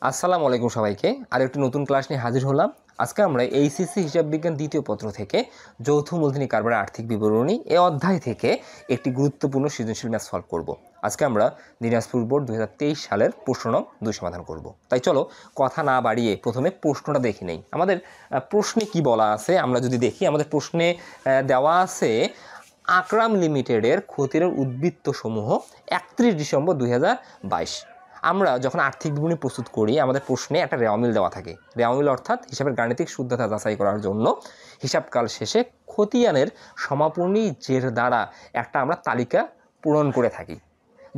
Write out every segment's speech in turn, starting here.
আসসালামু আলাইকুম সবাইকে আরেকটি নতুন ক্লাস নিয়ে হাজির হলাম। আজকে আমরা এইচএসসি হিসাব বিজ্ঞান দ্বিতীয় পত্র থেকে যৌথ মূলধনী কারবারের আর্থিক বিবরণী এই অধ্যায় থেকে একটি গুরুত্বপূর্ণ সৃজনশীল ম্যাথ সলভ করব। আজকে আমরা দিনাজপুর বোর্ড 2023 সালের প্রশ্ন নং 2 সমাধান করব। তাই চলো কথা না বাড়িয়ে প্রথমে প্রশ্নটা দেখে নেই। আমাদের প্রশ্নে কি বলা আছে আমরা যদি দেখি, আমাদের প্রশ্নে দেওয়া আছে আকরাম লিমিটেডের খতিয়ানের উদ্বৃত্ত সমূহ 31 ডিসেম্বর 2022। আমরা যখন আর্থিক বিবরণী প্রস্তুত করি আমাদের প্রশ্নে একটা রেওয়ামিল দেওয়া থাকে। রেওয়ামিল অর্থাৎ হিসাবের গাণিতিক শুদ্ধতা যাচাই করার জন্য হিসাবকাল শেষে খতিয়ানের সমাপনী জের দ্বারা একটা আমরা তালিকা পূরণ করে থাকি।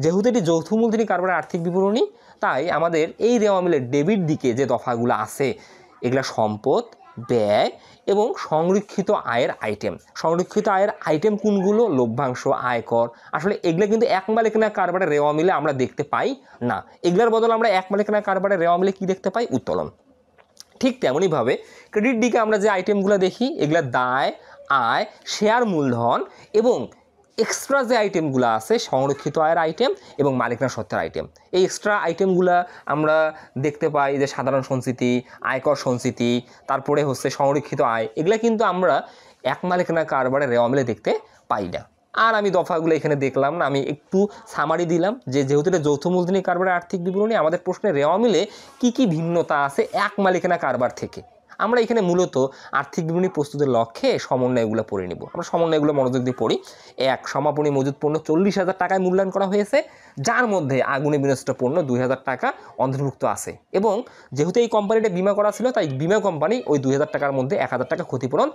যেহেতু এটি যৌথ মূলধনী কারবারের আর্থিক বিবরণী, তাই আমাদের এই রেওয়ামিলের ডেবিট দিকে যে দফাগুলো আছে এগুলা সম্পদ, ব্যয় এবং সংরক্ষিত আয়ের আইটেম। সংরক্ষিত আয়ের আইটেম কোনগুলো? লভ্যাংশ, আয়কর। আসলে এগুলো কিন্তু এক মালিকানা কারবারের রেওয়ামিলে আমরা দেখতে পাই না। এগুলোর বদলে আমরা এক মালিকানা কারবারের রেওয়ামিলে কি দেখতে পাই? উত্তোলন। ঠিক তেমনইভাবে ক্রেডিট দিকে আমরা যে আইটেমগুলো দেখি এগুলো দায়, আয়, শেয়ার মূলধন এবং এক্সট্রা যে আইটেমগুলো আছে সংরক্ষিত আয়ের আইটেম এবং মালিকানা সত্ত্বের আইটেম। এই এক্সট্রা আইটেমগুলো আমরা দেখতে পাই যে সাধারণ সঞ্চিতি, আয়কর সঞ্চিতি, তারপরে হচ্ছে সংরক্ষিত আয়। এগুলো কিন্তু আমরা এক মালিকানা কারবারের রেওয়ামিলে দেখতে পাই না। আর আমি দফাগুলো এখানে দেখলাম না, আমি একটু সামারি দিলাম যে যেহেতু এটা যৌথ মূলধনী কারবারের আর্থিক বিবরণী, আমাদের প্রশ্নের রেওয়ামিলে কি কি ভিন্নতা আছে এক মালিকানা কারবার থেকে। আমরা এখানে মূলত আর্থিক বিবরণী প্রস্তুতের লক্ষ্যে সমন্বয়গুলো পড়ে নিব। আমরা সমন্বয়গুলো মনোযোগ দিয়ে পড়ি। এক, সমাপনী মজুদ পণ্য 40,000 টাকায় মূল্যায়ন করা হয়েছে, যার মধ্যে আগুনে বিনষ্ট পণ্য 2,000 টাকা অন্তর্ভুক্ত আছে এবং যেহেতু এই কোম্পানিটা বিমা করা ছিল তাই বিমা কোম্পানি ওই 2,000 টাকার মধ্যে 1,000 টাকা ক্ষতিপূরণ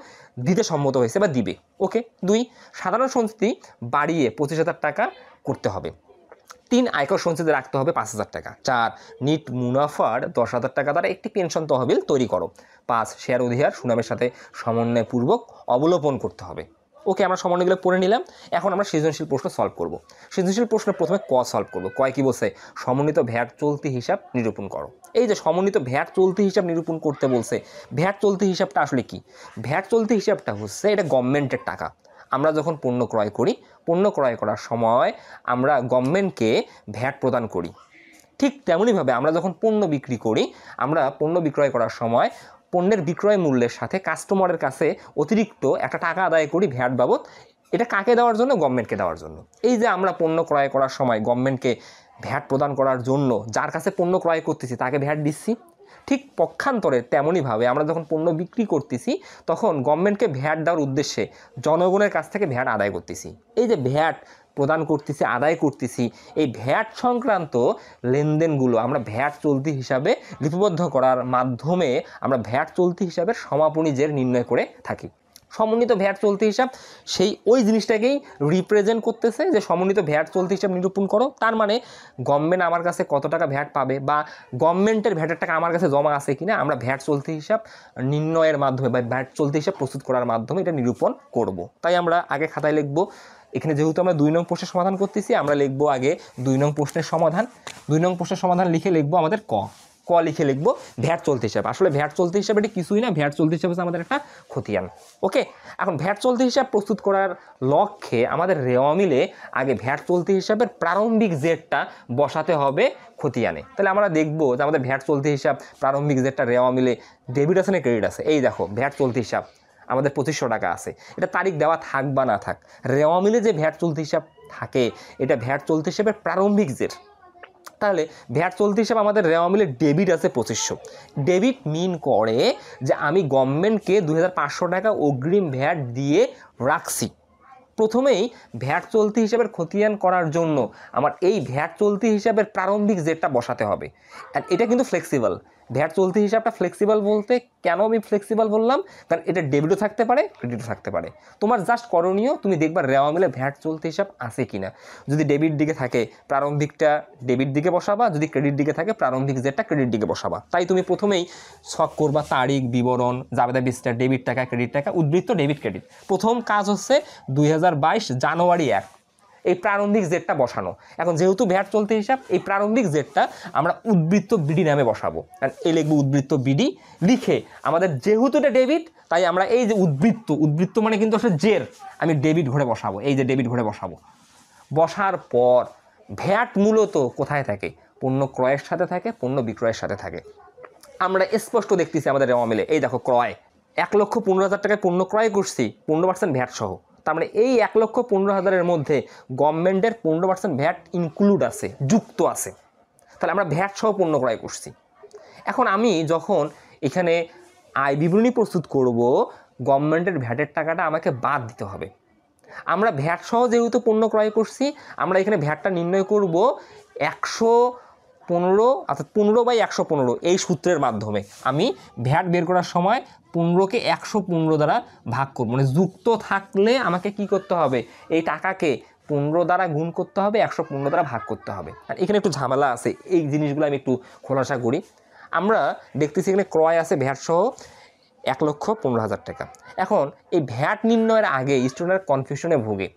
দিতে সম্মত হয়েছে বা দিবে। ওকে। 2, সাধারণ সঞ্চিতি বাড়িয়ে 25,000 টাকা করতে হবে। 3, আয়কর সঞ্চিতি রাখতে হবে 5,000 টাকা। 4, নিট মুনাফার 10,000 টাকা দ্বারা একটি পেনশন তহবিল তৈরি করো। 5, শেয়ার অধিকার সুনামের সাথে সমন্বয়পূর্বক অবলোপন করতে হবে। ওকে, আমরা সমন্বয়গুলো পড়ে নিলাম। এখন আমরা সৃজনশীল প্রশ্ন সলভ করব। সৃজনশীল প্রশ্ন প্রথমে ক সলভ করব। কয় কি বলছে? সমন্বিত ভ্যাট চলতি হিসাব নিরূপণ করো। এই যে সমন্বিত ভ্যাট চলতি হিসাব নিরূপণ করতে বলছে, ভ্যাট চলতি হিসাবটা আসলে কি? ভ্যাট চলতি হিসাবটা হচ্ছে এটা গভর্নমেন্টের টাকা। আমরা যখন পণ্য ক্রয় করি, পণ্য ক্রয় করার সময় আমরা গভর্নমেন্টকে ভ্যাট প্রদান করি। ঠিক তেমনইভাবে আমরা যখন পণ্য বিক্রি করি, আমরা পণ্য বিক্রয় করার সময় পণ্যের বিক্রয় মূল্যের সাথে কাস্টমারের কাছে অতিরিক্ত একটা টাকা আদায় করি ভ্যাট বাবদ। এটা কাকে দেওয়ার জন্য? গভর্নমেন্টকে দেওয়ার জন্য। এই যে আমরা পণ্য ক্রয় করার সময় গভর্নমেন্টকে ভ্যাট প্রদান করার জন্য যার কাছে পণ্য ক্রয় করতেছি তাকে ভ্যাট দিচ্ছি। ঠিক পক্ষান্তরে তেমনইভাবে আমরা যখন পণ্য বিক্রি করতেছি তখন গভর্নমেন্টকে ভ্যাট দেওয়ার উদ্দেশ্যে জনগণের কাছ থেকে ভ্যাট আদায় করতেছি। এই যে ভ্যাট প্রদান করতেছি, আদায় করতেছি, এই ভ্যাট সংক্রান্ত লেনদেনগুলো আমরা ভ্যাট চলতি হিসাবে লিপিবদ্ধ করার মাধ্যমে আমরা ভ্যাট চলতি হিসাবের সমাপনী জের নির্ণয় করে থাকি। সমন্বিত ভ্যাট চলতি হিসাব সেই ওই জিনিসটাকেই রিপ্রেজেন্ট করতেছে যে সমন্বিত ভ্যাট চলতি হিসাব নিরূপণ করো। তার মানে গভর্নমেন্ট আমার কাছে কত টাকা ভ্যাট পাবে বা গভর্নমেন্টের ভ্যাটের টাকা আমার কাছে জমা আছে কিনা আমরা ভ্যাট চলতি হিসাব নির্ণয়ের মাধ্যমে বা ভ্যাট চলতি হিসাব প্রস্তুত করার মাধ্যমে এটা নিরূপণ করব। তাই আমরা আগে খাতায় লিখব, এখানে যেহেতু আমরা 2 নং প্রশ্নের সমাধান করতেছি আমরা লিখব আগে 2 নং প্রশ্নের সমাধান। 2 নং প্রশ্নের সমাধান লিখে লিখব আমাদের ক লিখে লিখবো ভ্যাট চলতি হিসাব। আসলে ভ্যাট চলতি হিসাব এটি কিছুই না, ভ্যাট চলতি হিসাব হচ্ছে আমাদের একটা খতিয়ান। ওকে, এখন ভ্যাট চলতি হিসাব প্রস্তুত করার লক্ষ্যে আমাদের রেওয়ামিলে আগে ভ্যাট চলতি হিসাবের প্রারম্ভিক জেরটা বসাতে হবে খতিয়ানে। তাহলে আমরা দেখবো যে আমাদের ভ্যাট চলতি হিসাব প্রারম্ভিক জেরটা রেওয়ামিলে ডেবিট আছে না ক্রেডিট আছে। এই দেখো ভ্যাট চলতি হিসাব আমাদের 2500 টাকা আছে। এটা তারিখ দেওয়া থাক বা না থাক, রেওয়ামিলে যে ভ্যাট চলতি হিসাব থাকে এটা ভ্যাট চলতি হিসাবের প্রারম্ভিক জের। তাহলে ভ্যাট চলতি হিসাব আমাদের রেওয়ামিলে ডেবিট আছে 2500। ডেবিট মিন করে যে আমি গভর্নমেন্টকে 2,500 টাকা অগ্রিম ভ্যাট দিয়ে রাখছি। প্রথমেই ভ্যাট চলতি হিসাবের খতিয়ান করার জন্য আমার এই ভ্যাট চলতি হিসাবের প্রারম্ভিক জেরটা বসাতে হবে। আর এটা কিন্তু ফ্লেক্সিবল। ভ্যাট চলতি হিসাবটা ফ্লেক্সিবল বলতে কেন আমি ফ্লেক্সিবল বললাম? কারণ এটা ডেবিটও থাকতে পারে, ক্রেডিটও থাকতে পারে। তোমার জাস্ট করণীয় তুমি দেখবা রেওয়ামিলে ভ্যাট চলতি হিসাব আছে কিনা। যদি ডেবিট দিকে থাকে প্রারম্ভিকটা ডেবিট দিকে বসাবা, যদি ক্রেডিট দিকে থাকে প্রারম্ভিক জেরটা ক্রেডিট দিকে বসাবা। তাই তুমি প্রথমেই ছক করবা তারিখ, বিবরণ, জাবেদা বিস্তার, ডেবিট টাকা, ক্রেডিট টাকা, উদ্বৃত্ত, ডেবিট, ক্রেডিট। প্রথম কাজ হচ্ছে 2022 জানুয়ারি 1 এই প্রারম্ভিক জেরটা বসানো। এখন যেহেতু ভ্যাট চলতি হিসাব এই প্রারম্ভিক জেরটা আমরা উদ্বৃত্ত বিডি নামে বসাবো। আর এই লিখবো উদ্বৃত্ত বিডি লিখে আমাদের যেহেতু এটা ডেবিট তাই আমরা এই যে উদ্বৃত্ত মানে কিন্তু আসলে জের, আমি ডেবিট ঘরে বসাবো। এই যে ডেবিট ঘরে বসাবো। বসার পর ভ্যাট মূলত কোথায় থাকে? পণ্য ক্রয়ের সাথে থাকে, পণ্য বিক্রয়ের সাথে থাকে। আমরা স্পষ্ট দেখতেছি আমাদের রেওয়া মিলে, এই দেখো ক্রয় 1,15,000 টাকায় পণ্য ক্রয় করছি 15% ভ্যাট সহ। তার মানে এই 1,15,000-এর মধ্যে গভর্নমেন্টের 15% ভ্যাট ইনক্লুড আছে, যুক্ত আছে। তাহলে আমরা ভ্যাট সহ পণ্য ক্রয় করছি। এখন আমি যখন এখানে আয় বিবরণী প্রস্তুত করব, গভর্নমেন্টের ভ্যাটের টাকাটা আমাকে বাদ দিতে হবে। আমরা ভ্যাট সহ যেহেতু পণ্য ক্রয় করছি, আমরা এখানে ভ্যাটটা নির্ণয় করব 115, অর্থাৎ 15/115 এই সূত্রের মাধ্যমে। আমি ভ্যাট বের করার সময় 15কে 115 দ্বারা ভাগ করব, মানে যুক্ত থাকলে আমাকে কি করতে হবে, এই টাকাকে 15 দ্বারা গুণ করতে হবে, 115 দ্বারা ভাগ করতে হবে। আর এখানে একটু ঝামেলা আছে, এই জিনিসগুলো আমি একটু খোলাসা করি। আমরা দেখতেছি এখানে ক্রয় আছে ভ্যাট সহ 1,15,000 টাকা। এখন এই ভ্যাট নির্ণয়ের আগে স্টুডেন্টের কনফিউশনে ভোগে।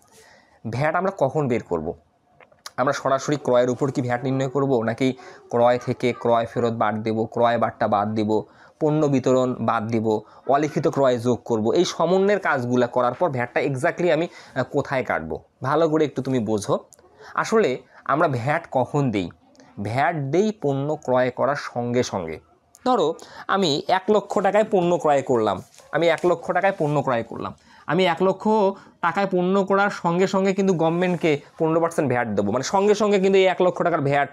ভ্যাট আমরা কখন বের করব? আমরা সরাসরি ক্রয়ের উপর কি ভ্যাট নির্ণয় করব, নাকি ক্রয় থেকে ক্রয় ফেরত বাদ দেব, ক্রয় বাদটা বাদ দেব, পণ্য বিতরণ বাদ দেব, অলিখিত ক্রয় যোগ করব? এই সমন্বয়ের কাজগুলো করার পর ভ্যাটটা এক্স্যাক্টলি আমি কোথায় কাটবো, ভালো করে একটু তুমি বোঝো। আসলে আমরা ভ্যাট কখন দেই? ভ্যাট দেই পণ্য ক্রয় করার সঙ্গে সঙ্গে। ধরো আমি 1 লক্ষ টাকায় পণ্য ক্রয় করলাম, আমি 1 লক্ষ টাকায় পণ্য ক্রয় করলাম, আমি 1 লক্ষ টাকায় পণ্য করার সঙ্গে সঙ্গে কিন্তু গভর্নমেন্টকে 15% ভ্যাট দেবো, মানে সঙ্গে সঙ্গে কিন্তু এই 1 লক্ষ টাকার ভ্যাট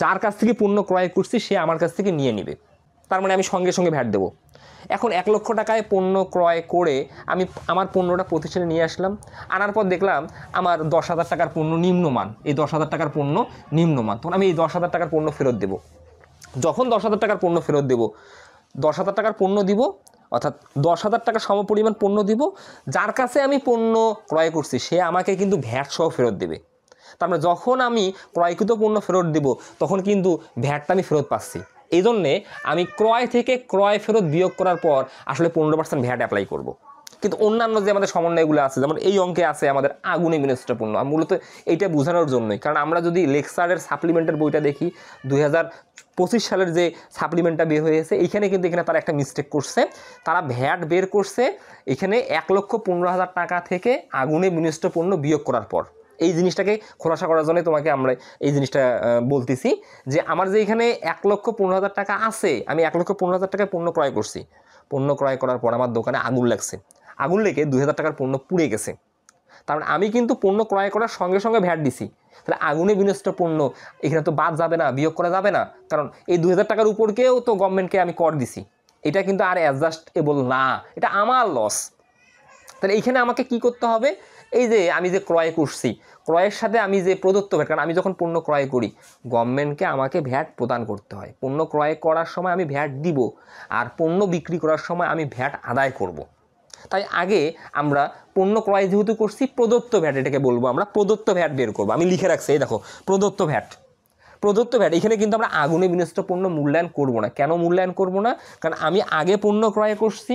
যার কাছ থেকে পণ্য ক্রয় করছি সে আমার কাছ থেকে নিয়ে নেবে। তার মানে আমি সঙ্গে সঙ্গে ভ্যাট দেবো। এখন 1 লক্ষ টাকায় পণ্য ক্রয় করে আমি আমার পণ্যটা প্রতিষ্ঠানে নিয়ে আসলাম, আনার পর দেখলাম আমার 10,000 টাকার পণ্য নিম্নমান, এই 10,000 টাকার পণ্য নিম্নমান, তখন আমি এই 10,000 টাকার পণ্য ফেরত দেবো। যখন 10,000 টাকার পণ্য ফেরত দেবো, 10,000 টাকার পণ্য দিব, অর্থাৎ 10,000 টাকা সমপরিমাণ পণ্য দিব, যার কাছে আমি পণ্য ক্রয় করছি সে আমাকে কিন্তু ভ্যাট সহ ফেরত দেবে। তার মানে যখন আমি ক্রয়কৃত পণ্য ফেরত দেব তখন কিন্তু ভ্যাটটা আমি ফেরত পাচ্ছি। এই জন্যে আমি ক্রয় থেকে ক্রয় ফেরত বিয়োগ করার পর আসলে 15% ভ্যাট অ্যাপ্লাই করব। কিন্তু অন্যান্য যে আমাদের সমন্বয়গুলো আছে, যেমন এই অঙ্কে আছে আমাদের আগুনে বিনষ্ট পণ্য, মূলত এইটা বোঝানোর জন্যই। কারণ আমরা যদি লেকচারের সাপ্লিমেন্টের বইটা দেখি, 2025 সালের যে সাপ্লিমেন্টটা বের হয়েছে, এইখানে কিন্তু এখানে তারা একটা মিস্টেক করছে। তারা ভ্যাট বের করছে এখানে 1,15,000 টাকা থেকে আগুনে বিনষ্ট পণ্য বিয়োগ করার পর। এই জিনিসটাকে খোলাসা করার জন্য তোমাকে আমরা এই জিনিসটা বলতেছি যে আমার যে এখানে 1,15,000 টাকা আছে, আমি 1,15,000 টাকায় পণ্য ক্রয় করছি, পণ্য ক্রয় করার পর আমার দোকানে আগুন লাগছে, আগুন লেগে 2,000 টাকার পণ্য পুড়ে গেছে। তার মানে আমি কিন্তু পণ্য ক্রয় করার সঙ্গে সঙ্গে ভ্যাট দিছি, তাহলে আগুনে বিনষ্ট পণ্য এখানে তো বাদ যাবে না, বিয়োগ করা যাবে না, কারণ এই 2,000 টাকার উপরকেও তো গভর্নমেন্টকে আমি কর দিছি। এটা কিন্তু আর অ্যাডজাস্টেবল না, এটা আমার লস। তাহলে এইখানে আমাকে কি করতে হবে, এই যে আমি যে ক্রয় করছি, ক্রয়ের সাথে আমি যে প্রদত্ত ভ্যাট, কারণ আমি যখন পণ্য ক্রয় করি গভর্নমেন্টকে আমাকে ভ্যাট প্রদান করতে হয়। পণ্য ক্রয় করার সময় আমি ভ্যাট দিব, আর পণ্য বিক্রি করার সময় আমি ভ্যাট আদায় করব। তাই আগে আমরা পণ্য ক্রয় যেহেতু করছি, প্রদত্ত ভ্যাট এটাকে বলবো, আমরা প্রদত্ত ভ্যাট বের করবো। আমি লিখে রাখছি, এই দেখো প্রদত্ত ভ্যাট। প্রদত্ত ভ্যাট এখানে কিন্তু আমরা আগুনে বিনষ্ট পণ্য মূল্যায়ন করব না। কেন মূল্যায়ন করব না? কারণ আমি আগে পণ্য ক্রয় করছি,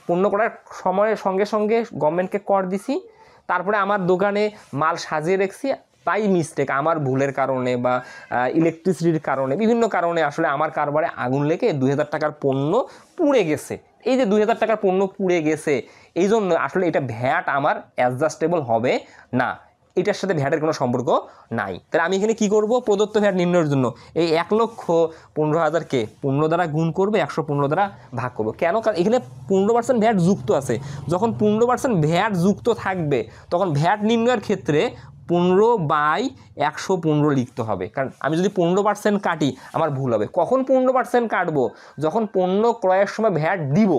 পণ্য করার সময়ের সঙ্গে সঙ্গে গভর্নমেন্টকে কর দিছি, তারপরে আমার দোকানে মাল সাজিয়ে রেখেছি, তাই মিস্টেক আমার ভুলের কারণে বা ইলেকট্রিসিটির কারণে, বিভিন্ন কারণে আসলে আমার কারবারে আগুন লেগে 2,000 টাকার পণ্য পুড়ে গেছে। এই যে 2,000 টাকার পণ্য পুড়ে গেছে, এই জন্য আসলে এটা ভ্যাট আমার অ্যাডজাস্টেবল হবে না, এটার সাথে ভ্যাটের কোনো সম্পর্ক নাই। তাহলে আমি এখানে কি করব, প্রদত্ত ভ্যাট নির্ণয়ের জন্য এই 1,15,000-কে 15 দ্বারা গুণ করবে, 115 দ্বারা ভাগ করবো। কেন? কারণ এখানে 15% ভ্যাট যুক্ত আছে। যখন 15% ভ্যাট যুক্ত থাকবে তখন ভ্যাট নির্ণয়ের ক্ষেত্রে 15/115 লিখতে হবে। কারণ আমি যদি 15% কাটি আমার ভুল হবে। কখন 15% কাটবো? যখন পণ্য ক্রয়ের সময় ভ্যাট দিব।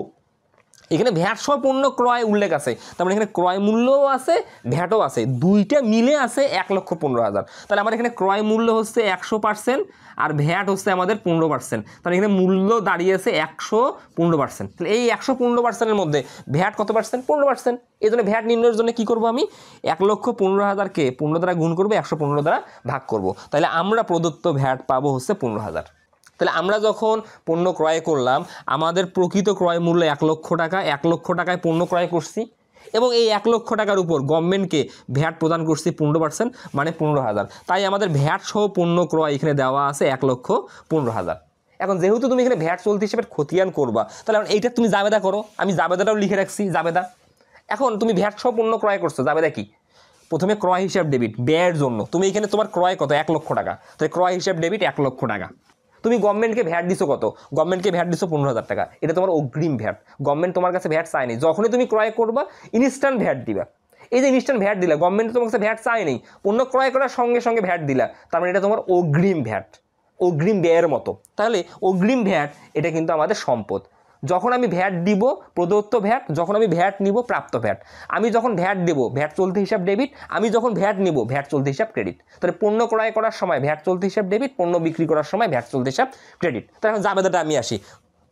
এখানে ভ্যাট সহ পণ্য ক্রয় উল্লেখ আছে, তার মানে এখানে ক্রয় মূল্যও আছে, ভ্যাটও আছে, দুইটা মিলে আছে 1,15,000। তাহলে আমার এখানে ক্রয় মূল্য হচ্ছে 100% আর ভ্যাট হচ্ছে আমাদের 15%। তাহলে এখানে মূল্য দাঁড়িয়েছে 115%। তাহলে এই 115%-এর মধ্যে ভ্যাট কত পার্সেন্ট? 15%। এই জন্য ভ্যাট নির্ণয়ের জন্য কী করবো, আমি 1,15,000-কে 15 দ্বারা গুণ করবো, 115 দ্বারা ভাগ করবো। তাহলে আমরা প্রদত্ত ভ্যাট পাবো হচ্ছে 15,000। তাহলে আমরা যখন পণ্য ক্রয় করলাম, আমাদের প্রকৃত ক্রয় মূল্য 1 লক্ষ টাকা, 1 লক্ষ টাকায় পণ্য ক্রয় করছি এবং এই 1 লক্ষ টাকার উপর গভর্নমেন্টকে ভ্যাট প্রদান করছি 15%, মানে 15,000। তাই আমাদের ভ্যাট সহ পণ্য ক্রয় এখানে দেওয়া আছে 1,15,000। এখন যেহেতু তুমি এখানে ভ্যাট চলতি হিসেবে খতিয়ান করবা, তাহলে এইটা তুমি জাবেদা করো। আমি জাবেদাটাও লিখে রাখছি, জাবেদা। এখন তুমি ভ্যাট সহ পণ্য ক্রয় করছো, জাবেদা কি? প্রথমে ক্রয় হিসাব ডেবিট ব্যয়ের জন্য, তুমি এখানে তোমার ক্রয় কত 1 লক্ষ টাকা, তাহলে ক্রয় হিসাব ডেবিট 1 লক্ষ টাকা। তুমি গভর্নমেন্টকে ভ্যাট দিছো কত, গভর্নমেন্টকে ভ্যাট দিছো 15,000 টাকা, এটা তোমার অগ্রিম ভ্যাট। গভর্নমেন্ট তোমার কাছে ভ্যাট চায়নি, যখনই তুমি ক্রয় করবা ইনস্ট্যান্ট ভ্যাট দিবা। এই যে ইনস্ট্যান্ট ভ্যাট দিলা, গভর্নমেন্ট তোমার কাছে ভ্যাট চায়নি, পণ্য ক্রয় করার সঙ্গে সঙ্গে ভ্যাট দিলা, তার মানে এটা তোমার অগ্রিম ভ্যাট, অগ্রিম ব্যয়ের মতো। তাহলে অগ্রিম ভ্যাট এটা কিন্তু আমাদের সম্পদ। যখন আমি ভ্যাট দিব প্রদত্ত ভ্যাট, যখন আমি ভ্যাট নিব প্রাপ্ত ভ্যাট। আমি যখন ভ্যাট দেবো ভ্যাট চলতি হিসাব ডেবিট, আমি যখন ভ্যাট নিব ভ্যাট চলতি হিসাব ক্রেডিট। তাহলে পণ্য ক্রয় করার সময় ভ্যাট চলতি হিসাব ডেবিট, পণ্য বিক্রি করার সময় ভ্যাট চলতি হিসাব ক্রেডিট। তাহলে এখন জাবেদাটা আমি আসি,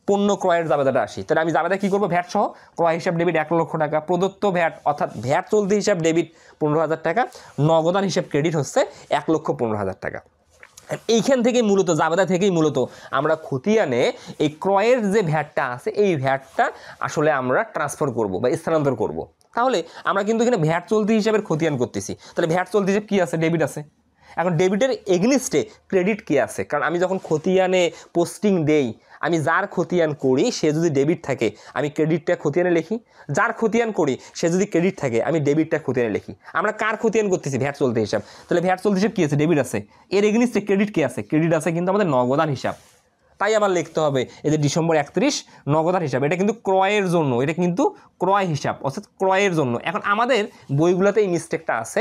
পণ্য ক্রয়ের জাবেদাটা আসি। তাহলে আমি জাবেদা কী করবো, ভ্যাট সহ ক্রয় হিসাব ডেবিট 1 লক্ষ টাকা, প্রদত্ত ভ্যাট অর্থাৎ ভ্যাট চলতি হিসাব ডেবিট 15,000 টাকা, নগদান হিসাব ক্রেডিট হচ্ছে 1,15,000 টাকা। এইখান থেকেই মূলত জাবেদা থেকেই মূলত আমরা খতিয়ানে এই ক্রয়ের যে ভ্যাটটা আছে এই ভ্যাটটা আসলে আমরা ট্রান্সফার করব বা স্থানান্তর করব। তাহলে আমরা কিন্তু এখানে ভ্যাট চলতি হিসাবের খতিয়ান করতেছি। তাহলে ভ্যাট চলতি হিসাব কী আছে, ডেবিট আছে। এখন ডেবিটের এগনিস্টে ক্রেডিট কী আছে, কারণ আমি যখন খতিয়ানে পোস্টিং দেই, আমি যার খতিয়ান করি সে যদি ডেবিট থাকে আমি ক্রেডিটটা খতিয়ানে লিখি, যার খতিয়ান করি সে যদি ক্রেডিট থাকে আমি ডেবিটটা খতিয়ানে লিখি। আমরা কার খতিয়ান করতেছি, ভ্যাট চলতি হিসাব। তাহলে ভ্যাট চলতি হিসাব কী আছে, ডেবিট আছে। এর এগনিস্টে ক্রেডিট কী আছে, ক্রেডিট আছে কিন্তু আমাদের নগদান হিসাব। তাই আমার লিখতে হবে এই যে ডিসেম্বর 31 নগদান হিসাব, এটা কিন্তু ক্রয়ের জন্য, এটা কিন্তু ক্রয় হিসাব অর্থাৎ ক্রয়ের জন্য। এখন আমাদের বইগুলোতে এই মিস্টেকটা আছে,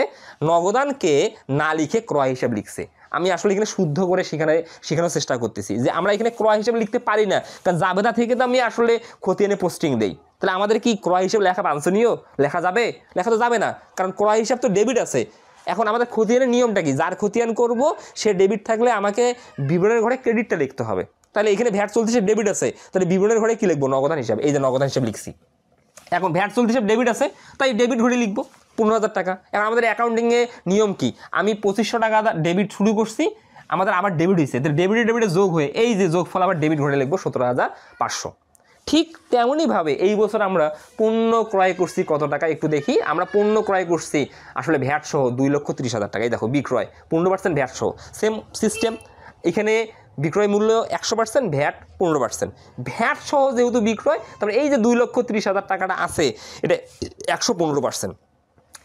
নগদানকে না লিখে ক্রয় হিসাব লিখছে। আমি আসলে এখানে শুদ্ধ করে শেখানোর চেষ্টা করতেছি যে আমরা এখানে ক্রয় হিসাব লিখতে পারি না, কারণ জাবেদা থেকে তো আমি আসলে খতিয়ানে পোস্টিং দেই। তাহলে আমাদের কি ক্রয় হিসাব লেখা বাঞ্ছনীয়, লেখা যাবে? লেখা তো যাবে না, কারণ ক্রয় হিসাব তো ডেবিট আছে। এখন আমাদের খতিয়ানের নিয়মটা কি, যার খতিয়ান করব সে ডেবিট থাকলে আমাকে বিবরণের ঘরে ক্রেডিটটা লিখতে হবে। তাহলে এখানে ভ্যাট চলতি হিসাব ডেবিট আছে, তাহলে বিবরণের ঘরে কী লিখবো, নগদান হিসাব। এই যে নগদান হিসাব লিখছি। এখন ভ্যাট চলতি হিসাব ডেবিট আছে, তাই ডেবিট ঘরে লিখবো 15,000 টাকা। এখন আমাদের অ্যাকাউন্টিংয়ে নিয়ম কি, আমি 2500 টাকা ডেবিট শুরু করছি, আমাদের আবার ডেবিট হয়েছে, তাহলে ডেবিটে যোগ হয়ে এই যে যোগফল আবার ডেবিট ঘরে লিখবো 17,500। ঠিক তেমনইভাবে এই বছর আমরা পণ্য ক্রয় করছি কত টাকা একটু দেখি। আমরা পণ্য ক্রয় করছি আসলে ভ্যাট সহ 2,30,000 টাকা। এই দেখো বিক্রয় 15% ভ্যাট সহ, সেম সিস্টেম। এখানে বিক্রয় মূল্য 100%, ভ্যাট 15%। ভ্যাট সহ যেহেতু বিক্রয়, তারপরে এই যে 2,30,000 টাকাটা আছে এটা 115%।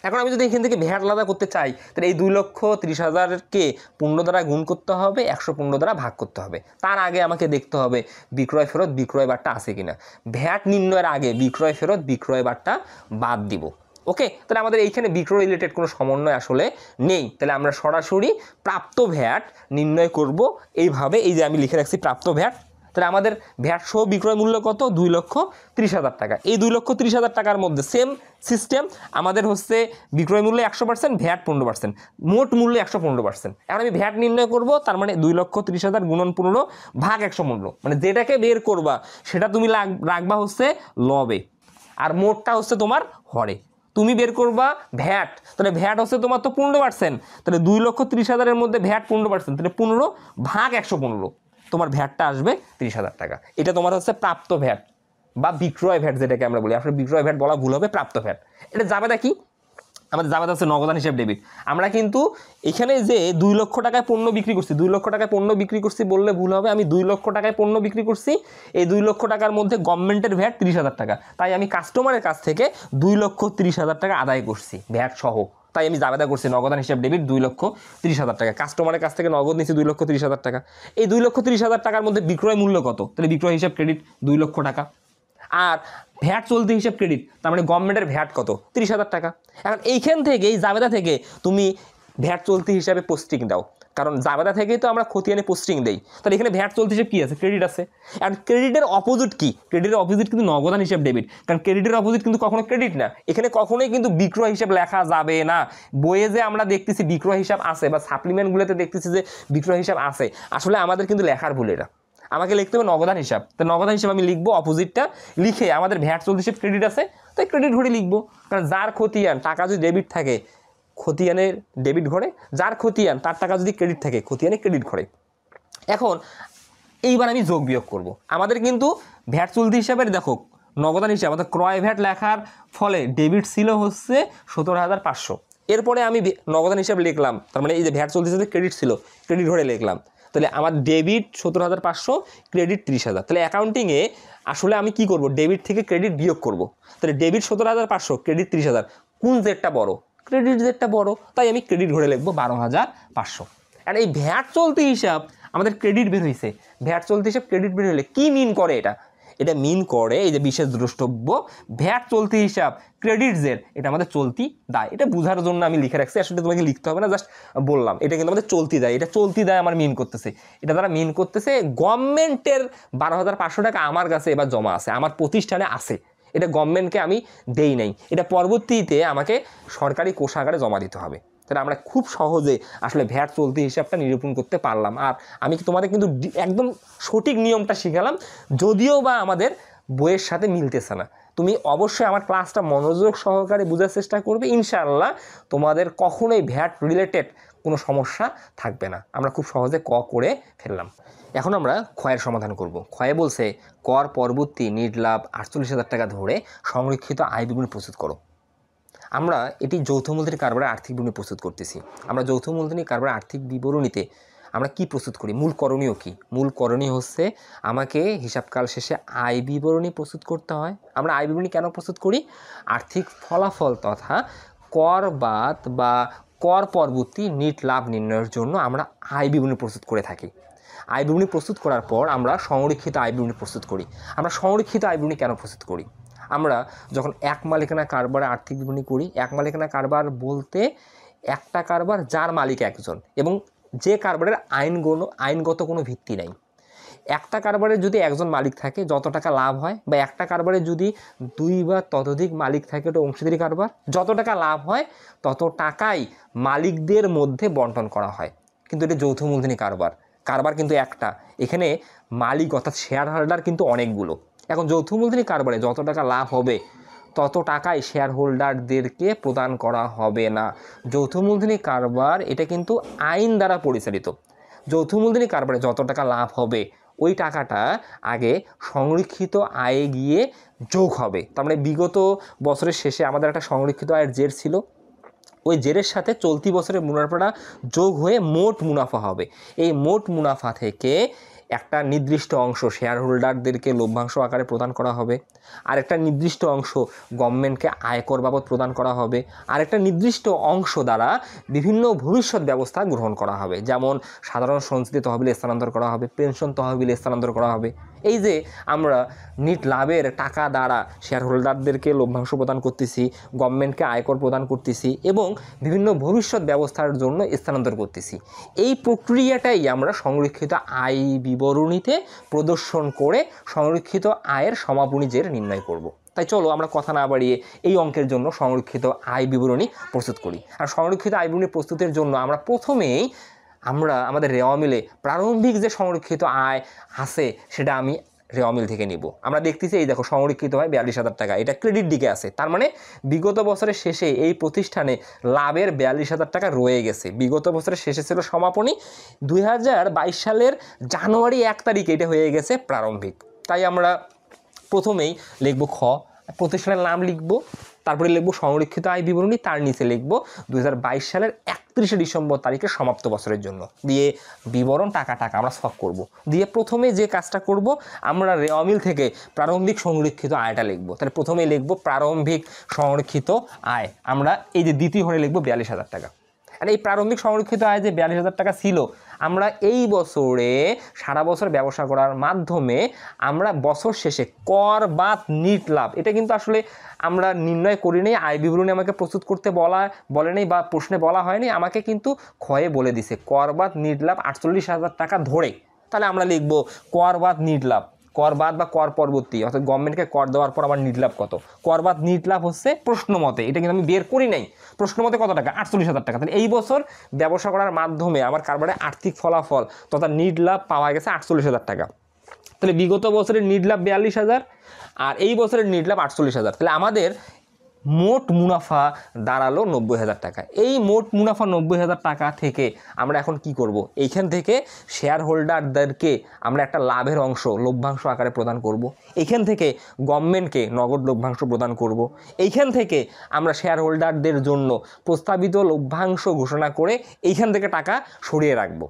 এখন আমি যদি এখান থেকে ভ্যাট আলাদা করতে চাই তাহলে এই 2,30,000কে 15 দ্বারা গুণ করতে হবে, 115 দ্বারা ভাগ করতে হবে। তার আগে আমাকে দেখতে হবে বিক্রয় ফেরত বিক্রয় বারটা আছে কিনা। ভ্যাট নির্ণয়ের আগে বিক্রয় ফেরত বিক্রয় বারটা বাদ দিব। ওকে, তাহলে আমাদের এইখানে বিক্রয় রিলেটেড কোনো সমন্বয় আসলে নেই। তাহলে আমরা সরাসরি প্রাপ্ত ভ্যাট নির্ণয় করব এইভাবে। এই যে আমি লিখে রাখছি প্রাপ্ত ভ্যাট, তাহলে আমাদের ভ্যাট সহ বিক্রয় মূল্য কত, 2,30,000 টাকা। এই 2,30,000 টাকার মধ্যে সেম সিস্টেম, আমাদের হচ্ছে বিক্রয় মূল্য 100%, ভ্যাট 15%, মোট মূল্য 115%। এখন আমি ভ্যাট নির্ণয় করব, তার মানে 2,30,000 গুণন 15 ভাগ 115, মানে যেটাকে বের করবা সেটা তুমি রাখবা হচ্ছে লবে, আর মোটটা হচ্ছে তোমার হরে। তুমি বের করবা ভ্যাট, তাহলে ভ্যাট হচ্ছে তোমার তো 15%, তাহলে 2,30,000-এর মধ্যে ভ্যাট 15%, তাহলে 15 ভাগ 115, তোমার ভ্যাটটা আসবে 30,000 টাকা। এটা তোমার হচ্ছে প্রাপ্ত ভ্যাট বা বিক্রয় ভ্যাট যেটাকে আমরা বলি। আসলে বিক্রয় ভ্যাট বলা ভুল হবে, প্রাপ্ত ভ্যাট। এটা জাবেদা কি, আমাদের জাবেদা হচ্ছে নগদান হিসাব ডেবিট। আমরা কিন্তু এখানে যে 2 লক্ষ টাকায় পণ্য বিক্রি করছি, 2 লক্ষ টাকায় পণ্য বিক্রি করছি বললে ভুল হবে। আমি 2 লক্ষ টাকায় পণ্য বিক্রি করছি, এই 2 লক্ষ টাকার মধ্যে গভর্নমেন্টের ভ্যাট 30,000 টাকা, তাই আমি কাস্টমারের কাছ থেকে 2,30,000 টাকা আদায় করছি ভ্যাট সহ। তাই আমি জাবেদা করছি নগদান হিসাব ডেবিট 2,30,000 টাকা। কাস্টমারের কাছ থেকে নগদ নিচ্ছি 2,30,000 টাকা। এই 2,30,000 টাকার মধ্যে বিক্রয় মূল্য কত, তাহলে বিক্রয় হিসাব ক্রেডিট 2 লক্ষ টাকা। আর ভ্যাট চলতি হিসাব ক্রেডিট, তার মানে গভর্নমেন্টের ভ্যাট কত, 30,000 টাকা। এখন এইখান থেকে এই জাবেদা থেকে তুমি ভ্যাট চলতি হিসাবে পোস্টিং দাও, কারণ জাবেদা থেকেই তো আমরা খতিয়ানে পোস্টিং দেই। তাহলে এখানে ভ্যাট চলতি হিসাব কী আছে, ক্রেডিট আছে। আর ক্রেডিটের অপোজিট কি, ক্রেডিটের অপোজিট কিন্তু নগদান হিসাব ডেবিট, কারণ ক্রেডিটের অপোজিট কিন্তু কখনো ক্রেডিট না। এখানে কখনোই কিন্তু বিক্রয় হিসাব লেখা যাবে না। বইয়ে যে আমরা দেখতেছি বিক্রয় হিসাব আছে বা সাপ্লিমেন্টগুলোতে দেখতেছি যে বিক্রয় হিসাব আছে, আসলে আমাদের কিন্তু লেখার ভুল এটা। আমাকে লিখতে হবে নগদান হিসাব। তো নগদান হিসাব আমি লিখবো, অপোজিটটা লিখে আমাদের ভ্যাট চলতি হিসাব ক্রেডিট আছে তাই ক্রেডিট ঘরে লিখবো, কারণ যার খতিয়ান টাকা যদি ডেবিট থাকে খতিয়ানের ডেবিট ঘরে, যার খতিয়ান তার টাকা যদি ক্রেডিট থাকে খতিয়ানে ক্রেডিট ঘরে। এখন এইবার আমি যোগ বিয়োগ করব। আমাদের কিন্তু ভ্যাট চলতি হিসাবের দেখো নগদান হিসাব আমাদের ক্রয় ভ্যাট লেখার ফলে ডেবিট ছিল হচ্ছে 17,500। এরপরে আমি নগদান হিসাব লিখলাম, তার মানে এই যে ভ্যাট চলতি হিসাবে ক্রেডিট ছিল ক্রেডিট ঘরে লিখলাম। তাহলে আমার ডেবিট 17,500, ক্রেডিট 30,000। তাহলে অ্যাকাউন্টিংয়ে আসলে আমি কি করব, ডেবিট থেকে ক্রেডিট বিয়োগ করব। তাহলে ডেবিট 17,500, ক্রেডিট 30,000, কোন জেডটা বড়, ক্রেডিট জেডটা বড়, তাই আমি ক্রেডিট ঘরে লিখবো 12,500। আর এই ভ্যাট চলতি হিসাব আমাদের ক্রেডিট বের হয়েছে, ভ্যাট চলতি হিসাব ক্রেডিট বের হলে কি মিন করে এটা মিন করে এই যে বিশেষ দ্রষ্টব্য ভ্যাট চলতি হিসাব ক্রেডিট জেড, এটা আমাদের চলতি দায়। এটা বোঝার জন্য আমি লিখে রাখছি, আসলে তোমাকে লিখতে হবে না, জাস্ট বললাম এটা কিন্তু আমাদের চলতি দায়। এটা চলতি দায় আমার মিন করতেছে, এটা দ্বারা মিন করতেছে গভর্নমেন্টের 12,500 টাকা আমার কাছে এবার জমা আছে, আমার প্রতিষ্ঠানে আছে, এটা গভর্নমেন্টকে আমি দেই নাই, এটা পরবর্তীতে আমাকে সরকারি কোষাগারে জমা দিতে হবে। তাহলে আমরা খুব সহজে আসলে ভ্যাট চলতি হিসাবটা নিরূপণ করতে পারলাম। আর আমি তোমাদের কিন্তু একদম সঠিক নিয়মটা শিখালাম, যদিও বা আমাদের বইয়ের সাথে মিলতেছে না। তুমি অবশ্যই আমার ক্লাসটা মনোযোগ সহকারে বোঝার চেষ্টা করবে, ইনশাআল্লাহ তোমাদের কখনোই ভ্যাট রিলেটেড কোনো সমস্যা থাকবে না। আমরা খুব সহজে ক করে ফেললাম। এখন আমরা ক্ষয়ের সমাধান করব। ক্ষয়ে বলছে কর পরবর্তী নিট লাভ 48,000 টাকা ধরে সংরক্ষিত আয় বিবরণী প্রস্তুত করো। আমরা এটি যৌথ মূলধনী কারবারের আর্থিক বিবরণী প্রস্তুত করতেছি। আমরা যৌথ মূলধনী কারবারের আর্থিক বিবরণীতে আমরা কি প্রস্তুত করি, মূল করণীয় কি? মূল করণীয় হচ্ছে আমাকে হিসাবকাল শেষে আয় বিবরণী প্রস্তুত করতে হয়। আমরা আয় বিবরণী কেন প্রস্তুত করি? আর্থিক ফলাফল তথা কর বাদ বা কর পরবর্তী নিট লাভ নির্ণয়ের জন্য আমরা আয় বিবরণী প্রস্তুত করে থাকি। আয় বিবরণী প্রস্তুত করার পর আমরা সংরক্ষিত আয় বিবরণী প্রস্তুত করি। আমরা সংরক্ষিত আয় বিবরণী কেন প্রস্তুত করি? আমরা যখন এক মালিকানা কারবারে আর্থিক বিবরণী করি, এক মালিকানা কারবার বলতে একটা কারবার যার মালিক একজন এবং যে কারবারের আইনগত কোনো ভিত্তি নাই। একটা কারবারে যদি একজন মালিক থাকে যত টাকা লাভ হয়, বা একটা কারবারে যদি 2 বা ততোধিক মালিক থাকে ওটা অংশীদারি কারবার, যত টাকা লাভ হয় তত টাকাই মালিকদের মধ্যে বন্টন করা হয়। কিন্তু এটা যৌথ মূলধনী কারবার, কারবার কিন্তু একটা, এখানে মালিক অর্থাৎ শেয়ার হোল্ডার কিন্তু অনেকগুলো। এখন যৌথ মূলধনী কারবারে যত টাকা লাভ হবে তত টাকাই শেয়ার হোল্ডারদেরকে প্রদান করা হবে না। যৌথ মূলধনী কারবার এটা কিন্তু আইন দ্বারা পরিচালিত। যৌথ মূলধনী কারবারে যত টাকা লাভ হবে ওই টাকাটা আগে সংরক্ষিত আয়ে গিয়ে যোগ হবে। তার মানে বিগত বছরের শেষে আমাদের একটা সংরক্ষিত আয়ের জের ছিল, ওই জেরের সাথে চলতি বছরের মুনাফাটা যোগ হয়ে মোট মুনাফা হবে। এই মোট মুনাফা থেকে একটা নির্দিষ্ট অংশ শেয়ার হোল্ডারদেরকে লভ্যাংশ আকারে প্রদান করা হবে, আর একটা নির্দিষ্ট অংশ গভর্নমেন্টকে আয়কর বাবদ প্রদান করা হবে, আর একটা নির্দিষ্ট অংশ দ্বারা বিভিন্ন ভবিষ্যৎ ব্যবস্থা গ্রহণ করা হবে, যেমন সাধারণ সঞ্চিতি তহবিলে স্থানান্তর করা হবে, পেনশন তহবিলে স্থানান্তর করা হবে। এই যে আমরা নিট লাভের টাকা দ্বারা শেয়ার হোল্ডারদেরকে লভ্যাংশ প্রদান করতেছি, গভর্নমেন্টকে আয়কর প্রদান করতেছি এবং বিভিন্ন ভবিষ্যৎ ব্যবস্থার জন্য স্থানান্তর করতেছি, এই প্রক্রিয়াটাই আমরা সংরক্ষিত আয় বিবরণীতে প্রদর্শন করে সংরক্ষিত আয়ের সমাপনী জের নির্ণয় করব। তাই চলো আমরা কথা না বাড়িয়ে এই অঙ্কের জন্য সংরক্ষিত আয় বিবরণী প্রস্তুত করি। আর সংরক্ষিত আয় বিবরণী প্রস্তুতের জন্য আমরা প্রথমেই আমাদের রেওয়া মিলে প্রারম্ভিক যে সংরক্ষিত আয় আছে সেটা আমি রেওয়া মিল থেকে নিব। আমরা দেখতেছি এই দেখো সংরক্ষিত হয় 42,000 টাকা, এটা ক্রেডিট দিকে আছে, তার মানে বিগত বছরের শেষে এই প্রতিষ্ঠানে লাভের 42,000 টাকা রয়ে গেছে। বিগত বছরের শেষে ছিল সমাপনী, 2022 সালের জানুয়ারি 1 তারিখে এটা হয়ে গেছে প্রারম্ভিক। তাই আমরা প্রথমেই লিখব খ, প্রতিষ্ঠানের নাম লিখব, তারপরে লিখব সংরক্ষিত আয় বিবরণী, তার নিচে লিখব 2022 সালের 31শে ডিসেম্বর তারিখে সমাপ্ত বছরের জন্য, দিয়ে বিবরণ টাকা আমরা সলভ করব। দিয়ে প্রথমে যে কাজটা করব আমরা রেওয়া মিল থেকে প্রারম্ভিক সংরক্ষিত আয়টা লিখব। তাহলে প্রথমে লিখব প্রারম্ভিক সংরক্ষিত আয়, আমরা এই যে দ্বিতীয় ঘরে লিখব 42,000 টাকা। আর এই প্রারম্ভিক সংরক্ষিত আয় যে 42,000 টাকা ছিল, আমরা এই বছরে সারা বছর ব্যবসা করার মাধ্যমে আমরা বছর শেষে কর বাদ নিট লাভ, এটা কিন্তু আসলে আমরা নির্ণয় করি নেই, আয় বিবরণী আমাকে প্রস্তুত করতে বলে নেই বা প্রশ্নে বলা হয়নি, আমাকে কিন্তু ক্ষয়ে বলে দিছে কর বাদ নিট লাভ 48,000 টাকা ধরে। তাহলে আমরা লিখব কর বাদ নিট লাভ, কর বাদ বা কর পরবর্তী অর্থাৎ গভর্নমেন্টকে কর দেওয়ার পর আমার নিট লাভ কত, কর বাদ নিট লাভ হচ্ছে প্রশ্ন মতে, এটা কিন্তু আমি বের করি নাই, প্রশ্ন মতে কত টাকা 48,000 টাকা। তাহলে এই বছর ব্যবসা করার মাধ্যমে আমার কারবারে আর্থিক ফলাফল তথা নিট লাভ পাওয়া গেছে 48,000 টাকা। তাহলে বিগত বছরের নিট লাভ 42,000 আর এই বছরের নিট লাভ 48,000, তাহলে আমাদের মোট মুনাফা দাঁড়ালো 90,000 টাকা। এই মোট মুনাফা 90,000 টাকা থেকে আমরা এখন কি করব, এইখান থেকে শেয়ার হোল্ডারদেরকে আমরা একটা লাভের অংশ লভ্যাংশ আকারে প্রদান করব, এইখান থেকে গভর্নমেন্টকে নগদ লভ্যাংশ প্রদান করব, এইখান থেকে আমরা শেয়ার হোল্ডারদের জন্য প্রস্তাবিত লভ্যাংশ ঘোষণা করে এইখান থেকে টাকা সরিয়ে রাখবো,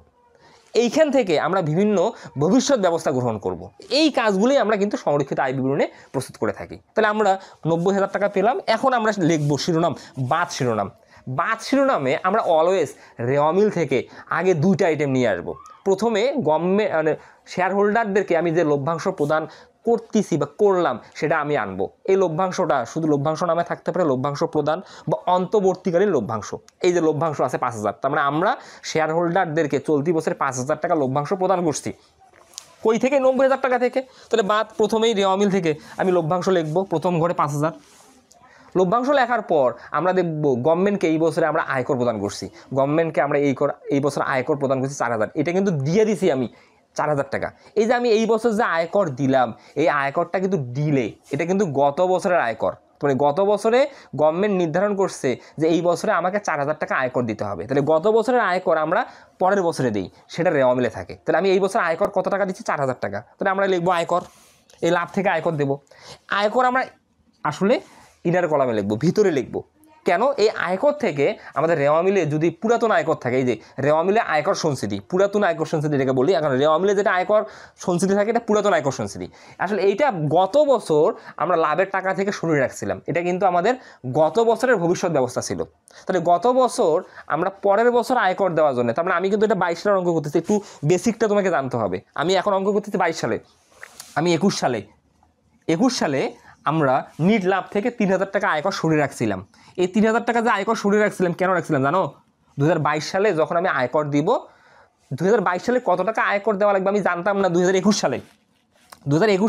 এইখান থেকে আমরা বিভিন্ন ভবিষ্যৎ ব্যবস্থা গ্রহণ করব। এই কাজগুলি আমরা কিন্তু সংরক্ষিত আয় বিবরণে প্রস্তুত করে থাকি। তাহলে আমরা 90,000 টাকা পেলাম। এখন আমরা লিখব শিরোনাম বাদ শিরোনাম, বাদ শিরোনামে আমরা অলওয়েজ রেওয়ামিল থেকে আগে দুইটা আইটেম নিয়ে আসব। প্রথমে গভর্নমেন্ট মানে শেয়ার হোল্ডারদেরকে আমি যে লভ্যাংশ প্রদান করতেছি বা করলাম সেটা আমি আনবো। এই লভ্যাংশটা শুধু লভ্যাংশ নামে থাকতে পারে, লভ্যাংশ প্রদান বা অন্তর্বর্তীকালীন লভ্যাংশ। এই যে লভ্যাংশ আছে 5,000, তার মানে আমরা শেয়ার হোল্ডারদেরকে চলতি বছরে 5,000 টাকা লভ্যাংশ প্রদান করছি। কই থেকে? 90,000 টাকা থেকে। তাহলে বাদ প্রথমেই রেওয়ামিল থেকে আমি লভ্যাংশ লিখবো, প্রথম ঘরে 5,000। লভ্যাংশ লেখার পর আমরা দেখব গভর্নমেন্টকে এই বছরে আমরা আয়কর প্রদান করছি, গভর্নমেন্টকে আমরা এই বছর আয়কর প্রদান করছি 4,000। এটা কিন্তু দিয়ে দিছি আমি 4,000 টাকা। এই যে আমি এই বছর যে আয়কর দিলাম, এই আয়করটা কিন্তু ডিলে, এটা কিন্তু গত বছরের আয়কর। মানে গত বছরে গভর্নমেন্ট নির্ধারণ করছে যে এই বছরে আমাকে 4,000 টাকা আয়কর দিতে হবে, তাহলে গত বছরের আয়কর আমরা পরের বছরে দিই, সেটা রেওয়ামিলে থাকে। তাহলে আমি এই বছর আয়কর কত টাকা দিচ্ছি? 4,000 টাকা। তাহলে আমরা লিখবো আয়কর, এই লাভ থেকে আয়কর দেব। আয়কর আমরা আসলে ইনার কলামে লিখবো, ভিতরে লিখবো। কেন? এই আয়কর থেকে আমাদের রেওয়ামিলে যদি পুরাতন আয়কর থাকে, এই যে রেওয়ামিলে আয়কর সঞ্চিতি, পুরাতন আয়কর সঞ্চিতি এটাকে বলি। এখন রেওয়ামিলে যেটা আয়কর সঞ্চিতি থাকে এটা পুরাতন আয়কর সঞ্চিতি। আসলে এইটা গত বছর আমরা লাভের টাকা থেকে সরিয়ে রাখছিলাম, এটা কিন্তু আমাদের গত বছরের ভবিষ্যৎ ব্যবস্থা ছিল। তাহলে গত বছর আমরা পরের বছর আয়কর দেওয়ার জন্য, তার মানে আমি কিন্তু এটা 22 সালের অঙ্ক করতেছি, একটু বেসিকটা তোমাকে জানতে হবে। আমি এখন অঙ্ক করতেছি 22 সালে, আমি 21 সালে আমরা নিট লাভ থেকে 3,000 টাকা আয়কর সরিয়ে রাখছিলাম। এই 3,000 টাকা যে আয়কর সরিয়ে রাখছিলাম, কেন রাখছিলাম জানো? 2022 সালে যখন আমি আয়কর দিব, 2022 সালে কত টাকা আয়কর দেওয়া লাগবে আমি জানতাম না। 2021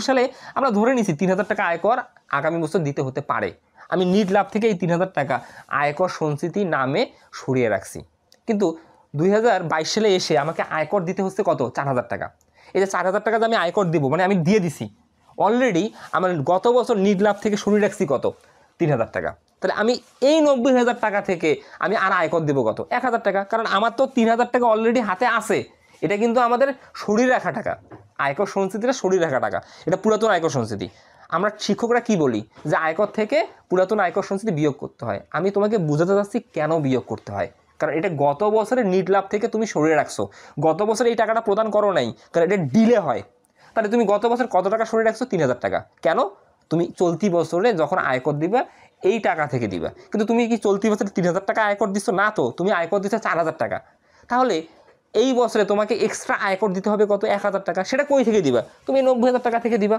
সালে আমরা ধরে নিছি 3,000 টাকা আয়কর আগামী বছর দিতে হতে পারে। আমি নিট লাভ থেকে এই 3,000 টাকা আয়কর সঞ্চিতি নামে সরিয়ে রাখছি। কিন্তু 2022 সালে এসে আমাকে আয়কর দিতে হচ্ছে কত? 4,000 টাকা। এই যে 4,000 টাকা যে আমি আয়কর দিব, মানে আমি দিয়ে দিছি অলরেডি। আমার গত বছর নিট লাভ থেকে সরিয়ে রাখছি কত? 3,000 টাকা। তাহলে আমি এই 90,000 টাকা থেকে আমি আর আয়কর দেবো কত? 1,000 টাকা। কারণ আমার তো 3,000 টাকা অলরেডি হাতে আছে, এটা কিন্তু আমাদের সরিয়ে রাখা টাকা। আয়কর সঞ্চিতিটা সরিয়ে রাখা টাকা, এটা পুরাতন আয়কর সঞ্চিতি। আমরা শিক্ষকরা কি বলি? যে আয়কর থেকে পুরাতন আয়কর সঞ্চিতি বিয়োগ করতে হয়। আমি তোমাকে বুঝাতে চাচ্ছি কেন বিয়োগ করতে হয়। কারণ এটা গত বছরের নিট লাভ থেকে তুমি সরিয়ে রাখছো, গত বছরে এই টাকাটা প্রদান করো নাই, কারণ এটা ডিলে হয়। তাহলে তুমি গত বছর কত টাকা সরিয়ে রাখছো? 3,000 টাকা। কেন? তুমি চলতি বছরে যখন আয়কর দিবা এই টাকা থেকে দিবা। কিন্তু তুমি কি চলতি বছরে 3,000 টাকা আয়কর দিচ্ছ না, তো তুমি আয়কর দিচ্ছ 4,000 টাকা। তাহলে এই বছরে তোমাকে এক্সট্রা আয়কর দিতে হবে কত? 1,000 টাকা। সেটা কই থেকে দিবা? তুমি 90,000 টাকা থেকে দিবা।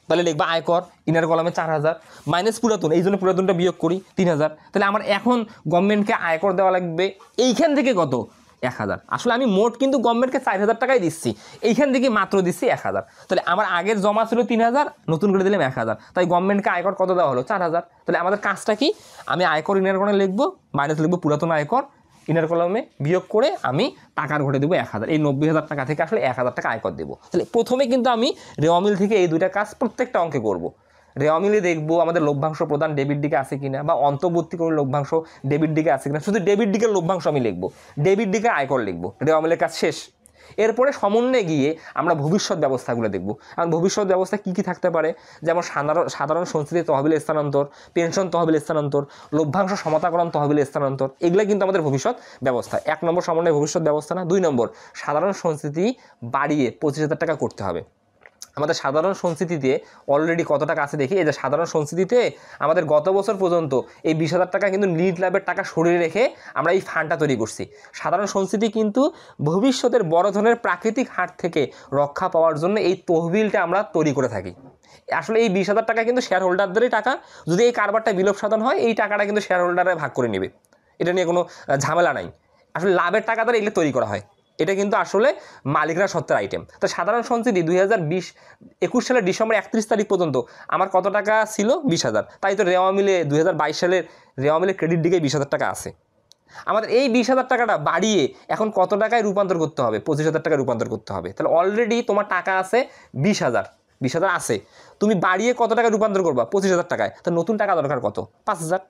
তাহলে লিখবা আয়কর, ইনার কলামে 4,000 মাইনাস পুরাতন, এই জন্য পুরাতনটা বিয়োগ করি 3,000। তাহলে আমার এখন গভর্নমেন্টকে আয়কর দেওয়া লাগবে এইখান থেকে কত? 1,000। আসলে আমি মোট কিন্তু গভর্নমেন্টকে 4,000 টাকাই দিচ্ছি, এইখান থেকে মাত্র দিচ্ছি 1,000। তাহলে আমার আগের জমা ছিল 3,000, নতুন করে দিলাম 1,000, তাই গভর্নমেন্টকে আয়কর কত দেওয়া হলো? 4,000। তাহলে আমাদের কাজটা কি? আমি আয়কর ইনার কলামে লিখবো, মাইনাস লিখবো পুরাতন আয়কর, ইনার কলামে বিয়োগ করে আমি টাকার ঘটে দেবো 1,000। এই 90,000 টাকা থেকে আসলে 1,000 টাকা আয়কর দেবো। তাহলে প্রথমে কিন্তু আমি রেওয়ামিল থেকে এই দুইটা কাজ প্রত্যেকটা অঙ্কে করব। রেওয়ামিলে দেখবো আমাদের লভ্যাংশ প্রদান ডেবিট দিকে আছে কিনা, বা অন্তর্বর্তী করে লভ্যাংশ ডেবিট দিকে আছে কিনা। শুধু ডেবিট দিকের লভ্যাংশ আমি লিখবো, ডেবিট দিকে আয়কর লিখবো। রেওয়ামিলের কাজ শেষ। এরপরে সমন্বয়ে গিয়ে আমরা ভবিষ্যৎ ব্যবস্থাগুলো দেখব। কারণ ভবিষ্যৎ ব্যবস্থা কী কী থাকতে পারে? যেমন সাধারণ সঞ্চিতি তহবিলের স্থানান্তর, পেনশন তহবিলের স্থানান্তর, লভ্যাংশ সমতাকরণ তহবিলের স্থানান্তর, এগুলো কিন্তু আমাদের ভবিষ্যৎ ব্যবস্থা। 1 নম্বর সমন্বয় ভবিষ্যৎ ব্যবস্থা না। 2 নম্বর সাধারণ সঞ্চিতি বাড়িয়ে 25,000 টাকা করতে হবে। আমাদের সাধারণ সঞ্চিতিতে অলরেডি কত টাকা আছে দেখি। এই যে সাধারণ সঞ্চিতিতে আমাদের গত বছর পর্যন্ত এই 20,000 টাকা কিন্তু নিট লাভের টাকা সরিয়ে রেখে আমরা এই ফান্ডটা তৈরি করছি। সাধারণ সঞ্চিতি কিন্তু ভবিষ্যতের বড় ধরনের প্রাকৃতিক হাট থেকে রক্ষা পাওয়ার জন্য এই তহবিলটা আমরা তৈরি করে থাকি। আসলে এই 20,000 টাকা কিন্তু শেয়ার হোল্ডারদেরই টাকা। যদি এই কারবারটা বিলোপ সাধন হয়, এই টাকাটা কিন্তু শেয়ার হোল্ডাররা ভাগ করে নেবে, এটা নিয়ে কোনো ঝামেলা নাই। আসলে লাভের টাকা দ্বারা এগুলো তৈরি করা হয়, এটা কিন্তু আসলে মালিকরা সত্ত্বের আইটেম। তো সাধারণ সঞ্চিতি 2021 সালের ডিসেম্বর 31 তারিখ পর্যন্ত আমার কত টাকা ছিল? 20,000। তাই তো রেওয়ামিলে 2022 সালের রেওয়ামিলে ক্রেডিট দিকে 20,000 টাকা আছে। আমাদের এই 20,000 টাকাটা বাড়িয়ে এখন কত টাকায় রূপান্তর করতে হবে? 25,000 টাকায় রূপান্তর করতে হবে। তাহলে অলরেডি তোমার টাকা আছে 20,000 আছে, তুমি বাড়িয়ে কত টাকায় রূপান্তর করবা? 25,000 টাকায়। তো নতুন টাকা দরকার কত? 5,000।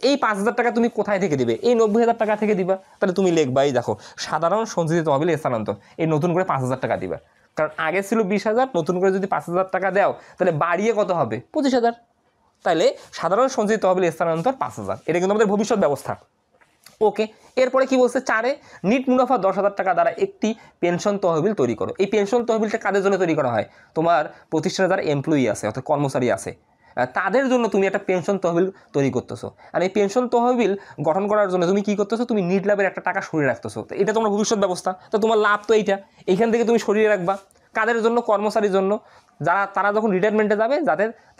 এই 5,000 টাকা তুমি কোথায় থেকে দিবে? এই 90,000 টাকা থেকে দিবা। তাহলে তুমি লিখবা, এই দেখো সাধারণ সঞ্চিতি তহবিল স্থানান্তর, এই নতুন করে 5,000 টাকা দিবা। কারণ আগে ছিল 20,000, নতুন করে যদি 5,000 টাকা দাও তাহলে বাড়িয়ে কত হবে? 25,000। তাহলে সাধারণ সঞ্চিতি তহবিল স্থানান্তর 5,000, এটা কিন্তু আমাদের ভবিষ্যৎ ব্যবস্থা। ওকে, এরপরে কি বলছে? 4 নিট মুনাফা 10,000 টাকা দ্বারা একটি পেনশন তহবিল তৈরি করো। এই পেনশন তহবিলটা কাদের জন্য তৈরি করা হয়? তোমার প্রতিষ্ঠানে যারা এমপ্লয়ি আছে অর্থাৎ কর্মচারী আছে, তাদের জন্য তুমি একটা পেনশন তহবিল তৈরি করতেছো। আর এই পেনশন তহবিল গঠন করার জন্য তুমি কি করতেছো, তুমি নিট লাভের একটা টাকা সরিয়ে রাখতেছো। তো এটা তোমার ভবিষ্যৎ ব্যবস্থা, তো তোমার লাভ তো এইখান থেকে তুমি সরিয়ে রাখবা। কাদের জন্য? কর্মচারীর জন্য, তারা যখন রিটায়ারমেন্টে যাবে,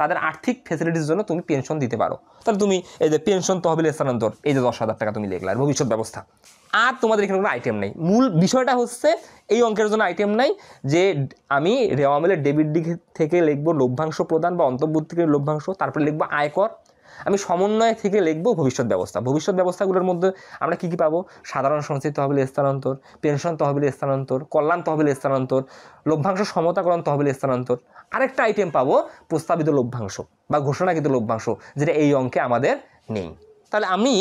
তাদের আর্থিক ফেসিলিটির জন্য তুমি পেনশন দিতে পারো। তাহলে তুমি এই যে পেনশন তহবিল স্থানান্তর, এই যে 10,000 টাকা তুমি লিখলে, আর ভবিষ্যৎ ব্যবস্থা। আর তোমাদের এখানে কোনো আইটেম নেই। মূল বিষয়টা হচ্ছে এই অঙ্কের জন্য আইটেম নাই যে আমি রেওয়া মিলের ডেবিট দিক থেকে লিখবো লভ্যাংশ প্রদান বা অন্তর্বর্তীকালীন লভ্যাংশ, তারপরে লিখবো আয়কর। আমি সমন্বয় থেকে লিখবো ভবিষ্যৎ ব্যবস্থা। ভবিষ্যৎ ব্যবস্থাগুলোর মধ্যে আমরা কী কী পাবো? সাধারণ সঞ্চিতি তহবিলের স্থানান্তর, পেনশন তহবিলের স্থানান্তর, কল্যাণ তহবিলের স্থানান্তর, লভ্যাংশ সমতাকরণ তহবিলের স্থানান্তর। আরেকটা আইটেম পাবো প্রস্তাবিত লভ্যাংশ বা ঘোষণাকৃত লভ্যাংশ, যেটা এই অঙ্কে আমাদের নেই। তাহলে আমি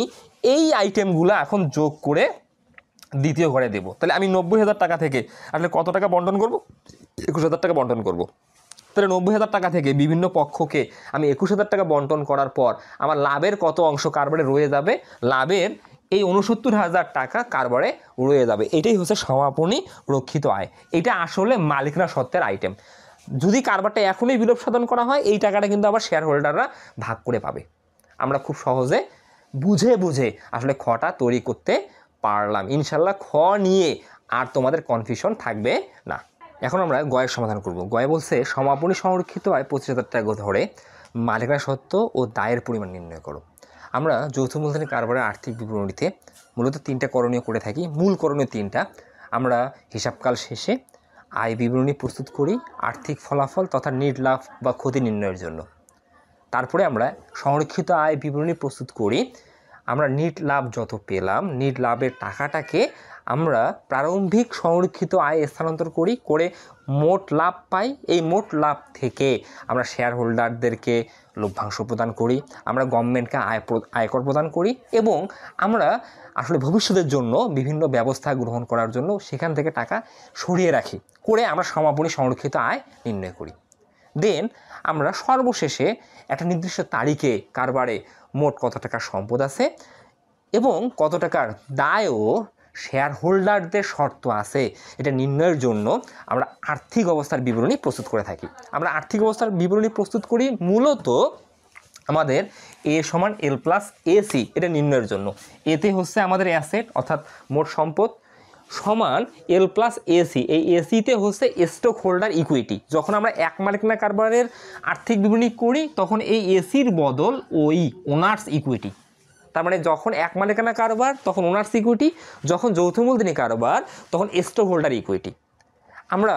এই আইটেমগুলো এখন যোগ করে দ্বিতীয় ঘরে দেব। তাহলে আমি 90,000 টাকা থেকে আসলে কত টাকা বন্টন করব? 21,000 টাকা বন্টন করব। তাহলে 90,000 টাকা থেকে বিভিন্ন পক্ষকে আমি 21,000 টাকা বন্টন করার পর আমার লাভের কত অংশ কারবারে রয়ে যাবে? লাভের এই 69,000 টাকা কারবারে রয়ে যাবে। এটাই হচ্ছে সমাপনী রক্ষিত আয়। এটা আসলে মালিকানা সত্ত্বের আইটেম। যদি কারবারটা এখনই বিলোপ সাধন করা হয়, এই টাকাটা কিন্তু আবার শেয়ার হোল্ডাররা ভাগ করে পাবে। আমরা খুব সহজে বুঝে আসলে খটা তৈরি করতে পারলাম। ইনশাল্লাহ খ নিয়ে আর তোমাদের কনফিউশন থাকবে না। এখন আমরা গয়ের সমাধান করব। গয়ে বলছে সমাপনী সংরক্ষিত আয় 25,000 টাকা ধরে মালিকানা সত্ত্ব ও দায়ের পরিমাণ নির্ণয় করো। আমরা যৌথ মূলধনী কারবারের আর্থিক বিবরণীতে মূলত 3টা করণীয় করে থাকি। মূল করণীয় 3টা। আমরা হিসাবকাল শেষে আয় বিবরণী প্রস্তুত করি আর্থিক ফলাফল তথা নিট লাভ বা ক্ষতি নির্ণয়ের জন্য। তারপরে আমরা সংরক্ষিত আয় বিবরণী প্রস্তুত করি। আমরা নিট লাভ যত পেলাম, নিট লাভের টাকাটাকে আমরা প্রারম্ভিক সংরক্ষিত আয় স্থানান্তর করে মোট লাভ পাই। এই মোট লাভ থেকে আমরা শেয়ার হোল্ডারদেরকে লভ্যাংশ প্রদান করি, আমরা গভর্নমেন্টকে আয়কর প্রদান করি, এবং আমরা আসলে ভবিষ্যতের জন্য বিভিন্ন ব্যবস্থা গ্রহণ করার জন্য সেখান থেকে টাকা সরিয়ে রাখি, করে আমরা সমাপনী সংরক্ষিত আয় নির্ণয় করি। দেন আমরা সর্বশেষে একটা নির্দিষ্ট তারিখে কারবারে মোট কত টাকার সম্পদ আছে এবং কত টাকার দায়ও শেয়ার হোল্ডারদের শর্ত আছে, এটা নির্ণয়ের জন্য আমরা আর্থিক অবস্থার বিবরণী প্রস্তুত করে থাকি। আমরা আর্থিক অবস্থার বিবরণী প্রস্তুত করি মূলত আমাদের এ সমান এল প্লাস এসি, এটা নির্ণয়ের জন্য। এতে হচ্ছে আমাদের অ্যাসেট অর্থাৎ মোট সম্পদ সমান এল প্লাস এসি। এই এসিতে হচ্ছে স্টক হোল্ডার ইকুইটি। যখন আমরা এক মালিকানা কারবারের আর্থিক বিবরণী করি তখন এই এসির বদল ওই ওনার্স ইকুইটি। তার মানে যখন এক মালিকানা কারবার তখন ওনার্স ইকুইটি, যখন যৌথ মূলধনী কারবার তখন স্টক হোল্ডার ইকুইটি। আমরা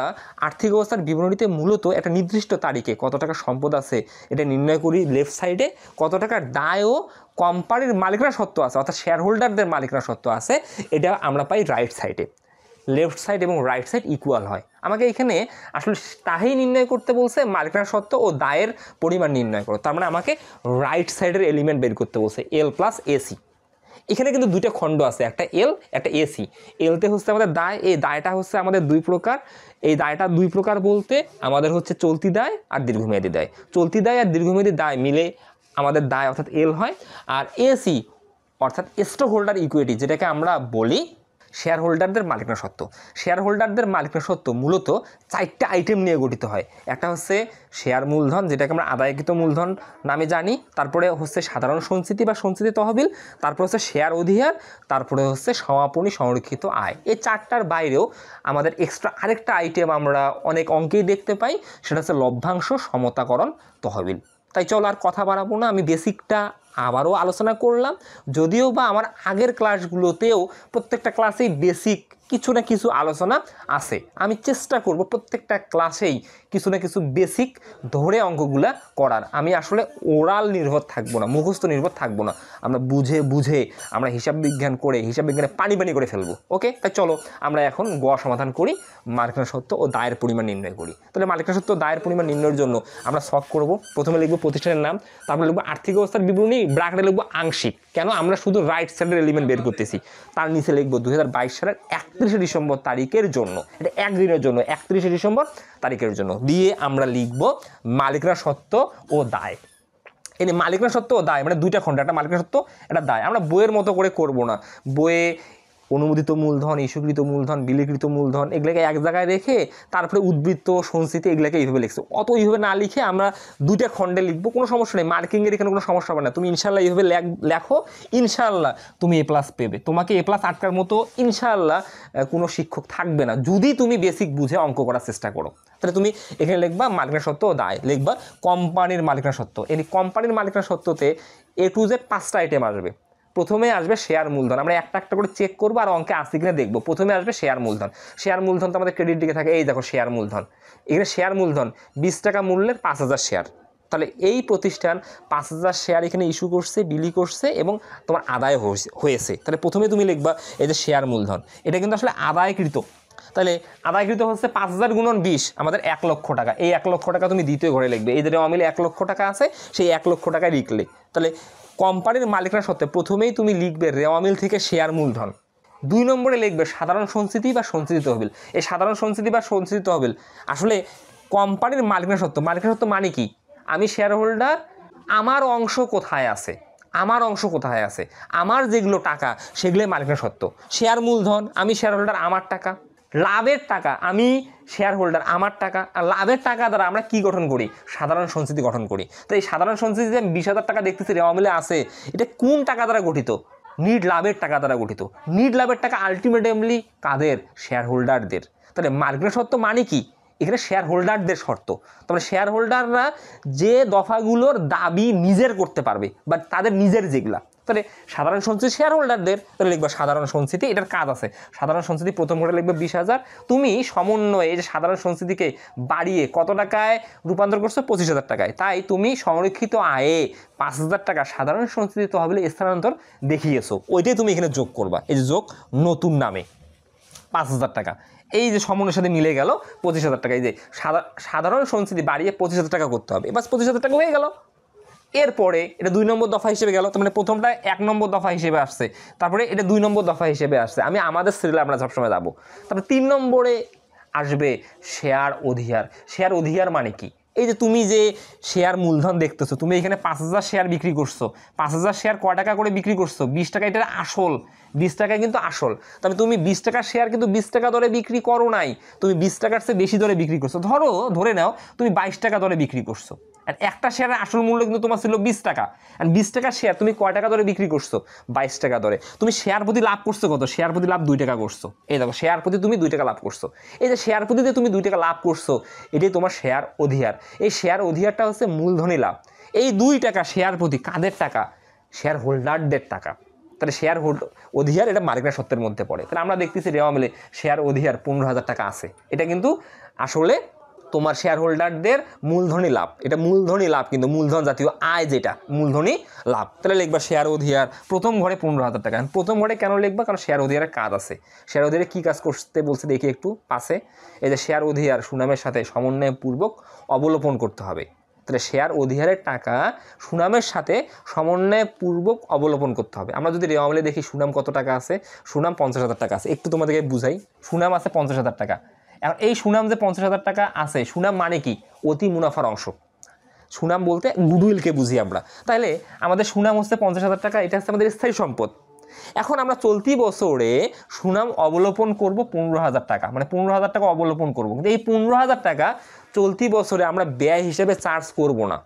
আর্থিক অবস্থার বিবরণীতে মূলত একটা নির্দিষ্ট তারিখে কত টাকা সম্পদ আছে এটা নির্ণয় করি লেফট সাইডে, কত টাকার দায়ও কোম্পানির মালিকানা সত্ত্ব আছে অর্থাৎ শেয়ার হোল্ডারদের মালিকানা সত্ত্ব আছে এটা আমরা পাই রাইট সাইডে। লেফট সাইড এবং রাইট সাইড ইকুয়াল হয়। আমাকে এখানে আসলে তাই নির্ণয় করতে বলছে মালিকানা সত্ত্ব ও দায়ের পরিমাণ নির্ণয় করো। তার মানে আমাকে রাইট সাইডের এলিমেন্ট বের করতে বলছে এল প্লাস এসি। এখানে কিন্তু দুইটা খণ্ড আছে, একটা এল একটা এসি। এলতে হচ্ছে আমাদের দায়, এই দায়টা হচ্ছে আমাদের 2 প্রকার। এই দায়টা 2 প্রকার বলতে আমাদের হচ্ছে চলতি দায় আর দীর্ঘমেয়াদী দায়। চলতি দায় আর দীর্ঘমেয়াদী দায় মিলে আমাদের দায় অর্থাৎ এল হয়। আর এসি অর্থাৎ স্টক হোল্ডার ইকুইটি, যেটাকে আমরা বলি শেয়ার হোল্ডারদের মালিকানা সত্ত্ব। শেয়ার হোল্ডারদের মালিকানা সত্ত্ব মূলত 4টা আইটেম নিয়ে গঠিত হয়। একটা হচ্ছে শেয়ার মূলধন, যেটাকে আমরা আদায়কৃত মূলধন নামে জানি। তারপরে হচ্ছে সাধারণ সঞ্চিতি বা সঞ্চিতি তহবিল, তারপরে হচ্ছে শেয়ার অধিহার, তারপরে হচ্ছে সমাপনী সংরক্ষিত আয়। এই 4টার বাইরেও আমাদের এক্সট্রা আরেকটা আইটেম আমরা অনেক অঙ্কেই দেখতে পাই, সেটা হচ্ছে লভ্যাংশ সমতাকরণ তহবিল। তাই চলো আর কথা বাড়াবো না, আমি বেসিকটা আবারও আলোচনা করলাম। যদিও বা আমার আগের ক্লাসগুলোতেও প্রত্যেকটা ক্লাসেই বেসিক কিছু না কিছু আলোচনা আছে, আমি চেষ্টা করব প্রত্যেকটা ক্লাসেই কিছু না কিছু বেসিক ধরে অঙ্কগুলা করার। আমি আসলে ওরাল নির্ভর থাকবো না, মুখস্থ নির্ভর থাকবো না, আমরা বুঝে আমরা হিসাব বিজ্ঞান করে হিসাব বিজ্ঞানে পানি করে ফেলবো। ওকে, তাই চলো আমরা এখন গ সমাধান করি, মালিকানা সত্ত্ব ও দায়ের পরিমাণ নির্ণয় করি। তাহলে মালিকানা সত্ত্ব ও দায়ের পরিমাণ নির্ণয়ের জন্য আমরা সলভ করব। প্রথমে লিখবো প্রতিষ্ঠানের নাম, তারপরে লিখবো আর্থিক অবস্থার বিবরণী, ব্র্যাকেটে লিখবো আংশিক। কেন? আমরা শুধু রাইট সাইডের এলিমেন্ট বের করতেছি। তার নিচে লিখবো 2022 সালের 31শে ডিসেম্বর তারিখের জন্য, এটা একদিনের জন্য, 31শে ডিসেম্বর তারিখের জন্য দিয়ে আমরা লিখবো মালিকানা সত্ত্ব ও দায়। এই মালিকানা সত্ত্ব ও দায় মানে 2টা খণ্ড, একটা মালিকানা সত্ত্ব একটা দায়। আমরা বইয়ের মতো করে করব না, বইয়ে অনুমোদিত মূলধন, ইস্যুকৃত মূলধন, বিলিকৃত মূলধন, এগুলোকে এক জায়গায় রেখে তারপরে উদ্বৃত্ত, সঞ্চিতি এগুলোকে এইভাবে লিখছো। অত এইভাবে না লিখে আমরা দুইটা খণ্ডে লিখবো, কোনো সমস্যা নেই, মার্কিংয়ের এখানে কোনো সমস্যা হবে না। তুমি ইনশাল্লাহ এইভাবে লেখো, ইনশাল্লাহ তুমি এ প্লাস পেবে। তোমাকে এ প্লাস আটকার মতো ইনশাল্লাহ কোনো শিক্ষক থাকবে না, যদি তুমি বেসিক বুঝে অঙ্ক করার চেষ্টা করো। তাহলে তুমি এখানে লিখবা মালিকানা সত্ত্ব ও দায়, লিখবা কোম্পানির মালিকানা সত্ত্ব। এই কোম্পানির মালিকানা সত্ত্বতে A to Z 5টা আইটেম আসবে। প্রথমে আসবে শেয়ার মূলধন, আমরা একটা একটা করে চেক করবো আর অঙ্কে আসছে কিনা দেখবো। প্রথমে আসবে শেয়ার মূলধন। শেয়ার মূলধন তো আমাদের ক্রেডিট দিকে থাকে, এই দেখো শেয়ার মূলধন। এখানে শেয়ার মূলধন 20 টাকা মূল্যের 5000 শেয়ার। তাহলে এই প্রতিষ্ঠান 5000 শেয়ার এখানে ইস্যু করছে, বিলি করছে এবং তোমার আদায় হয়েছে। তাহলে প্রথমে তুমি লিখবা এই যে শেয়ার মূলধন, এটা কিন্তু আসলে আদায়কৃত। তাহলে আদায়কৃত হচ্ছে 5000 গুণন 20, আমাদের 1 লক্ষ টাকা। এই 1 লক্ষ টাকা তুমি দ্বিতীয় ঘরে লিখবে। এই যে অমিলে 1 লক্ষ টাকা আছে, সেই 1 লক্ষ টাকায় লিখলে। তাহলে কোম্পানির মালিকানা সত্ত্বে প্রথমেই তুমি লিখবে রেওয়ামিল থেকে শেয়ার মূলধন। 2 নম্বরে লিখবে সাধারণ সঞ্চিতি বা সঞ্চিত তহবিল। এই সাধারণ সঞ্চিতি বা সঞ্চিত তহবিল আসলে কোম্পানির মালিকানা সত্ত্ব। মালিকানা সত্ত্ব মানে কি? আমি শেয়ার হোল্ডার, আমার অংশ কোথায় আছে, আমার অংশ কোথায় আছে, আমার যেগুলো টাকা সেগুলোই মালিকানা সত্ত্ব। শেয়ার মূলধন, আমি শেয়ার হোল্ডার, আমার টাকা। লাভের টাকা, আমি শেয়ার হোল্ডার, আমার টাকা। আর লাভের টাকা দ্বারা আমরা কি গঠন করি? সাধারণ সঞ্চিতি গঠন করি। তো এই সাধারণ সঞ্চিতিতে 20,000 টাকা দেখতেছি রেওয়ামিলে আছে, এটা কোন টাকা দ্বারা গঠিত? নিট লাভের টাকা দ্বারা গঠিত। নিট লাভের টাকা আলটিমেটলি কাদের? শেয়ার হোল্ডারদের। তাহলে মার্কেট শর্ত মানে কি? এখানে শেয়ার হোল্ডারদের শর্ত। তাহলে শেয়ার হোল্ডাররা যে দফাগুলোর দাবি নিজের করতে পারবে বা তাদের নিজের যেগুলা, তাহলে সাধারণ সঞ্চিতি শেয়ার হোল্ডারদের। তাহলে লিখবা সাধারণ সঞ্চিতি, এটার কাজ আছে। সাধারণ সঞ্চিতি প্রথম ঘরে লিখবে 20,000। তুমি সমন্বয়ে এই যে সাধারণ সঞ্চিতিকে বাড়িয়ে কত টাকায় রূপান্তর করছো? 25,000 টাকায়। তাই তুমি সংরক্ষিত আয়ে 5,000 টাকা সাধারণ সঞ্চিতি তহবিলে স্থানান্তর দেখিয়েছো, ওইটাই তুমি এখানে যোগ করবা। এই যে যোগ নতুন নামে 5,000 টাকা, এই যে সমন্বয়ের সাথে মিলে গেল 25,000 টাকা। এই যে সাধারণ সঞ্চিতি বাড়িয়ে 25,000 টাকা করতে হবে, এবার 25,000 টাকা হয়ে গেল। এরপরে এটা 2 নম্বর দফা হিসেবে গেল। তার মানে প্রথমটা 1 নম্বর দফা হিসেবে আসছে, তারপরে এটা 2 নম্বর দফা হিসেবে আসছে। আমি আমাদের সিরিয়ালে আমরা সবসময় যাবো। তারপরে 3 নম্বরে আসবে শেয়ার অধিয়ার। শেয়ার অধিয়ার মানে কি? এই যে তুমি যে শেয়ার মূলধন দেখতেছো, তুমি এখানে 5,000 শেয়ার বিক্রি করছো। 5,000 শেয়ার কয় টাকা করে বিক্রি করছো? 20 টাকা। এটার আসল 20 টাকা কিন্তু আসল। তবে তুমি 20 টাকার শেয়ার কিন্তু 20 টাকা দরে বিক্রি করো নাই, তুমি 20 টাকার চেয়ে বেশি দরে বিক্রি করছো। ধরে নাও তুমি 22 টাকা দরে বিক্রি করছো। আর একটা শেয়ারের আসল মূল্য কিন্তু তোমার ছিল 20 টাকা। আর 20 টাকার শেয়ার তুমি কয় টাকা দরে বিক্রি করছো? 22 টাকা দরে। তুমি শেয়ার প্রতি লাভ করছো কত? শেয়ার প্রতি লাভ 2 টাকা করছো। এই দেখো শেয়ার প্রতি তুমি 2 টাকা লাভ করছো। এই যে শেয়ার প্রতিতে তুমি 2 টাকা লাভ করছো, এটাই তোমার শেয়ার অধিয়ার। এই শেয়ার অধিয়ারটা হচ্ছে মূলধনী লাভ। এই 2 টাকা শেয়ার প্রতি কাদের টাকা? শেয়ার হোল্ডারদের টাকা। তাহলে শেয়ার অধিয়ার এটা মালিকানা সত্ত্বের মধ্যে পড়ে। তাহলে আমরা দেখতেছি রেওয়ামিলে শেয়ার অধিয়ার 15,000 টাকা আছে। এটা কিন্তু আসলে তোমার শেয়ার হোল্ডারদের মূলধনী লাভ। এটা মূলধনী লাভ, কিন্তু মূলধন জাতীয় আয় যেটা মূলধনী লাভ। তাহলে লিখবা শেয়ার অধিয়ার প্রথম ঘরে 15,000 টাকা। প্রথম ঘরে কেন লিখবা? কারণ শেয়ার অধিয়ারের কাজ আছে। শেয়ার অধিয়ারে কী কাজ করতে বলছে দেখি একটু পাশে। এই যে শেয়ার অধিয়ার সুনামের সাথে সমন্বয়পূর্বক অবলোপন করতে হবে। তাহলে শেয়ার অধিয়ারের টাকা সুনামের সাথে সমন্বয়পূর্বক অবলোপন করতে হবে। আমরা যদি রেওয়ামিলে দেখি সুনাম কত টাকা আছে, সুনাম 50,000 টাকা আছে। একটু তোমাদেরকে বুঝাই, সুনাম আছে 50,000 টাকা। এখন এই সুনাম যে 50,000 টাকা আছে, সুনাম মানে কি? অতি মুনাফার অংশ। সুনাম বলতে গুডউইলকে বুঝি আমরা। তাহলে আমাদের সুনাম হচ্ছে 50,000 টাকা, এটা হচ্ছে আমাদের স্থায়ী সম্পদ। এখন আমরা চলতি বছরে সুনাম অবলোপন করব 15,000 টাকা, মানে 15,000 টাকা অবলোপন করব। কিন্তু এই 15,000 টাকা চলতি বছরে আমরা ব্যয় হিসেবে চার্জ করব না।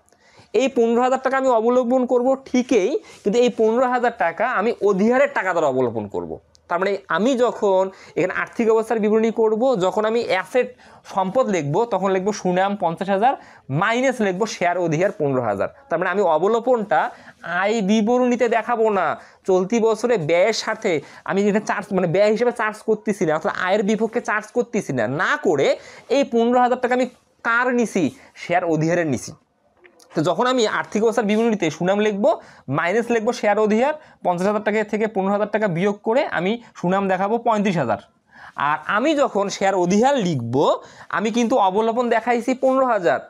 এই 15,000 টাকা আমি অবলোপন করব ঠিকই, কিন্তু এই 15,000 টাকা আমি অধিহারের টাকা দ্বারা অবলোপন করব। তার মানে আমি যখন এখানে আর্থিক অবস্থার বিবরণী করব, যখন আমি অ্যাসেট সম্পদ লিখবো, তখন লিখবো সুনাম 50,000 মাইনাস লিখবো শেয়ার অধিহার 15,000। তার মানে আমি অবলোপনটা আয় বিবরণীতে দেখাবো না, চলতি বছরে ব্যয়ের সাথে আমি যেটা চার্জ মানে ব্যয় হিসেবে চার্জ করতেছি না, অর্থাৎ আয়ের বিপক্ষে চার্জ করতেছি না, না করে এই 15,000 টাকা আমি কার নিছি? শেয়ার অধিহারের নিছি। তো যখন আমি আর্থিক অবস্থার বিবরণীতে সুনাম লিখবো, মাইনাস লিখবো শেয়ার অধিহার, 50,000 টাকা থেকে 15,000 টাকা বিয়োগ করে আমি সুনাম দেখাবো 35,000। আর আমি যখন শেয়ার অধিহার লিখবো, আমি কিন্তু অবলোপন দেখাইছি 15,000।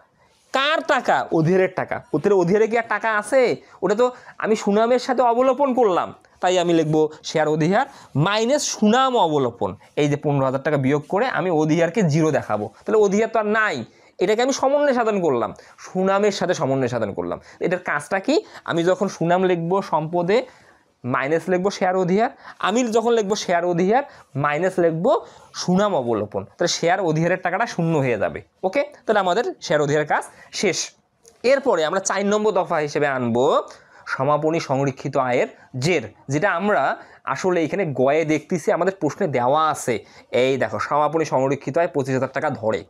কার টাকা? অধিহারের টাকা। অধিহারে কি আর টাকা আছে? ওটা তো আমি সুনামের সাথে অবলোপন করলাম, তাই আমি লিখবো শেয়ার অধিহার মাইনাস সুনাম অবলোপন। এই যে 15,000 টাকা বিয়োগ করে আমি অধিহারকে 0 দেখাবো। তাহলে অধিহার তো আর নাই, এটাকে আমি সমন্বয় সাধন করলাম, সুনামের সাথে সমন্বয় সাধন করলাম। এটার কাজটা কি? আমি যখন সুনাম লিখবো সম্পদে মাইনাস লিখবো শেয়ার অধিহার, আমি যখন লিখবো শেয়ার অধিহার মাইনাস লিখবো সুনাম অবলোপন, তাহলে শেয়ার অধিহারের টাকাটা শূন্য হয়ে যাবে। ওকে, তাহলে আমাদের শেয়ার অধিহারের কাজ শেষ। এরপরে আমরা 4 নম্বর দফা হিসেবে আনবো সমাপনী সংরক্ষিত আয়ের জের, যেটা আমরা আসলে এখানে গয়ে দেখতেছি আমাদের প্রশ্নে দেওয়া আছে। এই দেখো সমাপনী সংরক্ষিত আয় 25,000 টাকা ধরে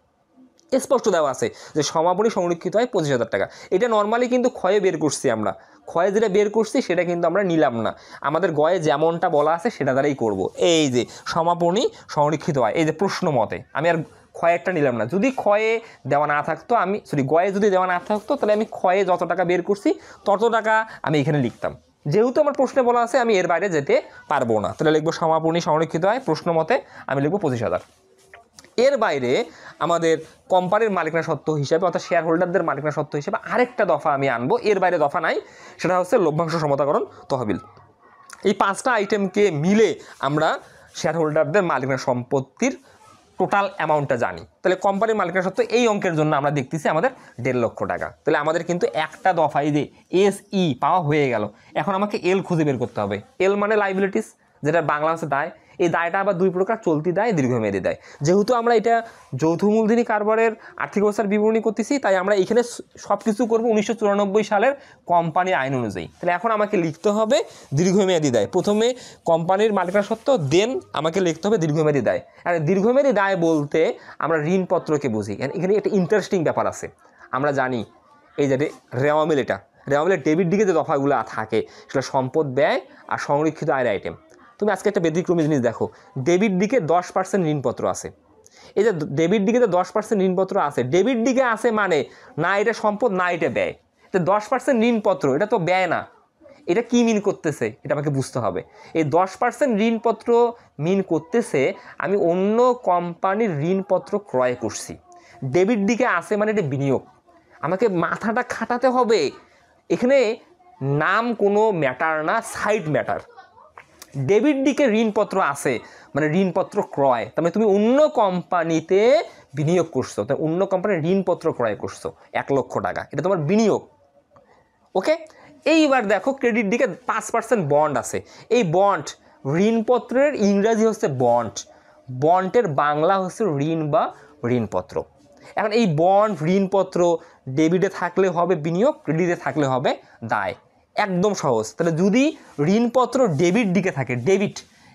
স্পষ্ট দেওয়া আছে যে সমাপনী সংরক্ষিত হয় 25,000 টাকা। এটা নর্মালি কিন্তু ক্ষয়ে বের করছি আমরা, ক্ষয়ে যেটা বের করছি সেটা কিন্তু আমরা নিলাম না, আমাদের গয়ে যেমনটা বলা আছে সেটা দ্বারাই করব। এই যে সমাপনী সংরক্ষিত হয়, এই যে প্রশ্ন মতে আমি আর ক্ষয়েরটা নিলাম না। যদি ক্ষয়ে দেওয়া না থাকতো গয়ে যদি দেওয়া না থাকতো তাহলে আমি ক্ষয়ে যত টাকা বের করছি তত টাকা আমি এখানে লিখতাম। যেহেতু আমার প্রশ্নে বলা আছে আমি এর বাইরে যেতে পারবো না, তাহলে লিখবো সমাপনী সংরক্ষিত হয় প্রশ্ন মতে আমি লিখবো 25,000। এর বাইরে আমাদের কোম্পানির মালিকানা সত্ত্ব হিসেবে অর্থাৎ শেয়ার হোল্ডারদের মালিকানা সত্ত্ব হিসেবে আরেকটা দফা আমি আনবো, এর বাইরে দফা নাই, সেটা হচ্ছে লভ্যাংশ সমতাকরণ তহবিল। এই 5টা আইটেমকে মিলে আমরা শেয়ার হোল্ডারদের মালিকানা সম্পত্তির টোটাল অ্যামাউন্টটা জানি। তাহলে কোম্পানির মালিকানা সত্ত্ব এই অঙ্কের জন্য আমরা দেখতেছি আমাদের 1.5 লক্ষ টাকা। তাহলে আমাদের কিন্তু একটা দফায় যে SE পাওয়া হয়ে গেল। এখন আমাকে L খুঁজে বের করতে হবে। L মানে লাইবিলিটিস, যেটা বাংলা হচ্ছে দায়। এই দায়টা আবার 2 প্রকার, চলতি দায়, দীর্ঘমেয়াদী দায়। যেহেতু আমরা এটা যৌথ মূলধনী কারবারের আর্থিক অবস্থার বিবরণী করতেছি, তাই আমরা এখানে সব কিছু করবো 1994 সালের কোম্পানির আইন অনুযায়ী। তাহলে এখন আমাকে লিখতে হবে দীর্ঘমেয়াদী দায়। প্রথমে কোম্পানির মালিকানা সত্ত্ব, দেন আমাকে লিখতে হবে দীর্ঘমেয়াদী দায়। আর দীর্ঘমেয়াদী দায় বলতে আমরা ঋণপত্রকে বুঝি। এখানে একটা ইন্টারেস্টিং ব্যাপার আছে। আমরা জানি এই যে রেওয়ামিল, রেওয়ামিলের ডেবিট দিকে যে দফাগুলো থাকে সেটা সম্পদ ব্যয় আর সংরক্ষিত আয়ের আইটেম। তুমি আজকে একটা ব্যতিক্রমী জিনিস দেখো, ডেবিট দিকে 10% ঋণপত্র আছে। এই যে ডেবিট দিকে যে 10% ঋণপত্র আছে, ডেবিট দিকে আছে মানে না এটা সম্পদ না এটা ব্যয়। তো 10% ঋণপত্র এটা তো ব্যয় না, এটা কি মিন করতেছে এটা আমাকে বুঝতে হবে। এই 10% ঋণপত্র মিন করতেছে আমি অন্য কোম্পানির ঋণপত্র ক্রয় করছি। ডেবিট দিকে আছে মানে এটা বিনিয়োগ। আমাকে মাথাটা খাটাতে হবে, এখানে নাম কোনো ম্যাটার না, সাইড ম্যাটার। ডেবিট দিকে ঋণপত্র আছে মানে ঋণপত্র ক্রয়, তার মানে তুমি অন্য কোম্পানিতে বিনিয়োগ করছো, তাই অন্য কোম্পানির ঋণপত্র ক্রয় করছো 1 লক্ষ টাকা, এটা তোমার বিনিয়োগ। ওকে, এইবার দেখো ক্রেডিট দিকে 5% বন্ড আছে। এই বন্ড, ঋণপত্রের ইংরাজি হচ্ছে বন্ড, বন্ডের বাংলা হচ্ছে ঋণ বা ঋণপত্র। এখন এই বন্ড ঋণপত্র ডেবিটে থাকলে হবে বিনিয়োগ, ক্রেডিটে থাকলে হবে দায়। একদম সহজ। তাহলে যদি ঋণপত্র ডেবিট দিকে থাকে,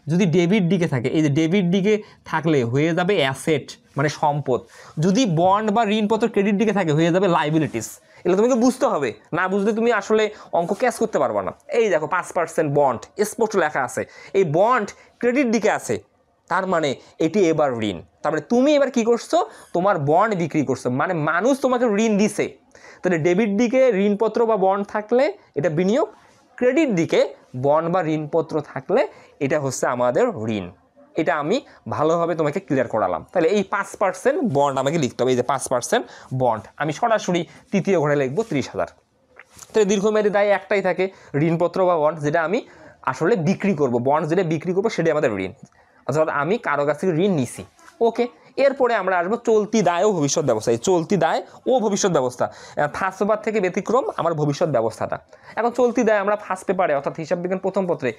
যদি ডেবিট দিকে থাকে, এই যে ডেবিট দিকে থাকলে হয়ে যাবে অ্যাসেট মানে সম্পদ। যদি বন্ড বা ঋণপত্র ক্রেডিট দিকে থাকে হয়ে যাবে লাইবিলিটিস। এগুলো তোমাকে বুঝতে হবে, না বুঝলে তুমি আসলে অঙ্ক ক্যাচ করতে পারবে না। এই দেখো 5% বন্ড স্পষ্ট লেখা আছে, এই বন্ড ক্রেডিট দিকে আছে, তার মানে এটি এবার ঋণ। তার মানে তুমি এবার কি করছো, তোমার বন্ড বিক্রি করছো, মানে মানুষ তোমাকে ঋণ দিছে। তাহলে ডেবিট দিকে ঋণপত্র বা বন্ড থাকলে এটা বিনিয়োগ, ক্রেডিট দিকে বন্ড বা ঋণপত্র থাকলে এটা হচ্ছে আমাদের ঋণ। এটা আমি ভালোভাবে তোমাকে ক্লিয়ার করালাম। তাহলে এই 5% বন্ড আমাকে লিখতে হবে। এই যে 5% বন্ড আমি সরাসরি তৃতীয় ঘরে লিখবো 30,000। তাহলে দীর্ঘমেয়াদী দায় একটাই থাকে, ঋণপত্র বা বন্ড, যেটা আমি আসলে বিক্রি করব, বন্ড যেটা বিক্রি করবো সেটাই আমাদের ঋণ, অর্থাৎ আমি কারো কাছ থেকে ঋণ নিছি। ওকে, এরপরে আমরা আসবো চলতি দায় ও ভবিষ্যৎ ব্যবস্থা। এই চলতি দায় ও ভবিষ্যৎ ব্যবস্থা ফার্স্ট পেপার থেকে ব্যতিক্রম আমার ভবিষ্যৎ ব্যবস্থাটা। এখন চলতি দায় আমরা ফার্স্ট পেপারে অর্থাৎ হিসাব বিজ্ঞান প্রথম পত্রে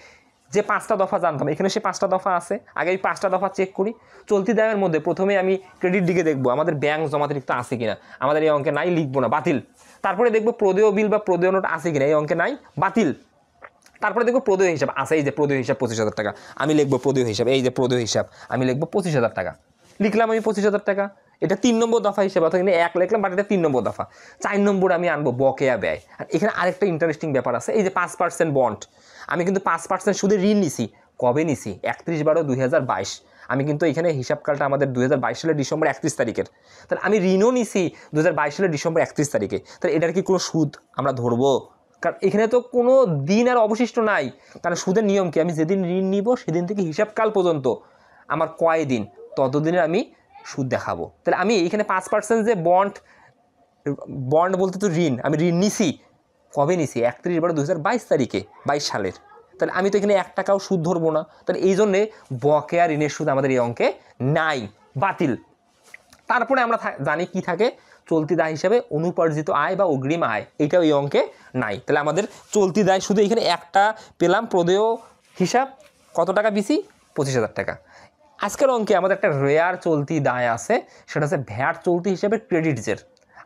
যে 5টা দফা জানতাম, এখানে সে 5টা দফা আছে। আগে এই 5টা দফা চেক করি। চলতি দায়ের মধ্যে প্রথমে আমি ক্রেডিট দিকে দেখবো আমাদের ব্যাংক জমাতিরিক্ত আছে কিনা, আমাদের এই অঙ্কে নাই, লিখবো না, বাতিল। তারপরে দেখবো প্রদেয় বিল বা প্রদেয় নোট আছে কিনা, এই অঙ্কে নাই, বাতিল। তারপরে দেখবো প্রদেয় হিসাব আছে, এই যে প্রদেয় হিসাব 25,000 টাকা, আমি লিখবো প্রদেয় হিসাব, এই যে প্রদেয় হিসাব আমি লিখবো 25,000 টাকা, লিখলাম আমি 25,000 টাকা। এটা 3 নম্বর দফা হিসেবে, অর্থাৎ এখানে 1 লিখলাম, বাট এটা 3 নম্বর দফা। 4 নম্বরে আমি আনবো বকেয়া ব্যয়। আর এখানে আরেকটা ইন্টারেস্টিং ব্যাপার আছে, এই যে 5% বন্ড, আমি কিন্তু 5% সুদে ঋণ নিছি। কবে নিছি? 31/12/2022। আমি কিন্তু এখানে হিসাবকালটা আমাদের 2022 সালের ডিসেম্বর 31 তারিখের। তাহলে আমি ঋণও নিছি 2022 সালের ডিসেম্বর 31 তারিখে। তাহলে এটার কি কোনো সুদ আমরা ধরবো? কারণ এখানে তো কোনো দিন আর অবশিষ্ট নাই। কারণ সুদের নিয়ম কি, আমি যেদিন ঋণ নিব সেদিন থেকে হিসাবকাল পর্যন্ত আমার কয় দিন, ততদিনে আমি সুদ দেখাবো। তাহলে আমি এখানে 5% যে বন্ড বলতে তো ঋণ, আমি ঋণ নিছি কবে নিছি? 31/12/2022 তারিখে, 22 সালের। তাহলে আমি তো এখানে 1 টাকাও সুদ ধরবো না। তাহলে এই জন্যে বকেয়া ঋণের সুদ আমাদের এই অঙ্কে নাই, বাতিল। তারপরে আমরা জানি কি থাকে, চলতি দায় হিসাবে অনুপার্জিত আয় বা অগ্রিম আয় এটাও এই অঙ্কে নাই। তাহলে আমাদের চলতি দায় শুধু এখানে একটা পেলাম, প্রদেয় হিসাব কত টাকা পিসি 25,000 টাকা। আজকের অঙ্কে আমাদের একটা রেয়ার চলতি দায় আছে, সেটা হচ্ছে ভ্যাট চলতি হিসাবে ক্রেডিট জের।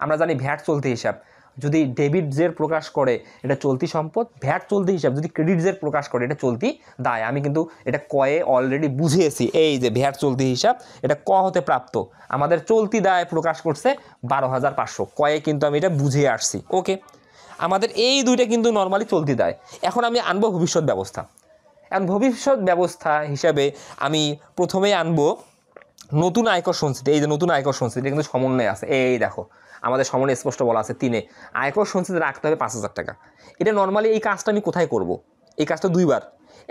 আমরা জানি ভ্যাট চলতি হিসাব যদি ডেবিট জের প্রকাশ করে এটা চলতি সম্পদ, ভ্যাট চলতি হিসাব যদি ক্রেডিট জের প্রকাশ করে এটা চলতি দায়। আমি কিন্তু এটা কয়ে অলরেডি বুঝিয়েছি, এই যে ভ্যাট চলতি হিসাব এটা ক হতে প্রাপ্ত, আমাদের চলতি দায় প্রকাশ করছে 12,500, কয়ে কিন্তু আমি এটা বুঝিয়ে আসছি। ওকে, আমাদের এই দুইটা কিন্তু নর্মালি চলতি দায়। এখন আমি আনবো ভবিষ্যৎ ব্যবস্থা। এখন ভবিষ্যৎ ব্যবস্থা হিসাবে আমি প্রথমেই আনবো নতুন আয়কর সঞ্চিতি। এই যে নতুন আয়কর সঞ্চিতি কিন্তু সমন্বয় আছে, এই দেখো আমাদের সমন্বয় স্পষ্ট বলা আছে 3-এ আয়কর সঞ্চিতি রাখতে হবে 5,000 টাকা। এটা নর্মালি এই কাজটা আমি কোথায় করব? এই কাজটা দুইবার।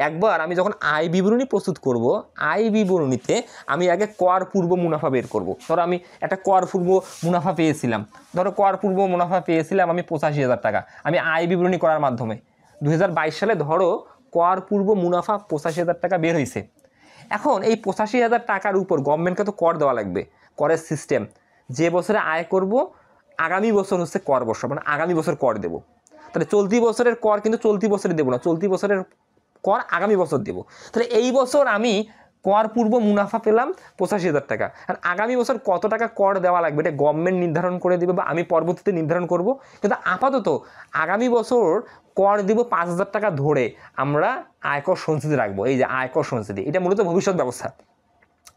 একবার আমি যখন আয় বিবরণী প্রস্তুত করব, আয় বিবরণীতে আমি আগে কর পূর্ব মুনাফা বের করব। ধরো আমি একটা কর পূর্ব মুনাফা পেয়েছিলাম, আমি 85,000 টাকা। আমি আয় বিবরণী করার মাধ্যমে 2022 সালে ধরো কর পূর্ব মুনাফা 85,000 টাকা বের হয়েছে। এখন এই 85,000 টাকার উপর গভর্নমেন্টকে তো কর দেওয়া লাগবে। করের সিস্টেম, যে বছরে আয় করব আগামী বছর হচ্ছে কর বছর, মানে আগামী বছর কর দেব। তাহলে চলতি বছরের কর কিন্তু চলতি বছরে দেবো না, চলতি বছরের কর আগামী বছর দেব। তাহলে এই বছর আমি কর পূর্ব মুনাফা পেলাম 85,000 টাকা, আর আগামী বছর কত টাকা কর দেওয়া লাগবে এটা গভর্নমেন্ট নির্ধারণ করে দেবে বা আমি পরবর্তীতে নির্ধারণ করব। কিন্তু আপাতত আগামী বছর কর দিব 5,000 টাকা ধরে আমরা আয়কর সঞ্চিতি রাখবো। এই যে আয়কর সঞ্চিতি, এটা মূলত ভবিষ্যৎ ব্যবস্থা।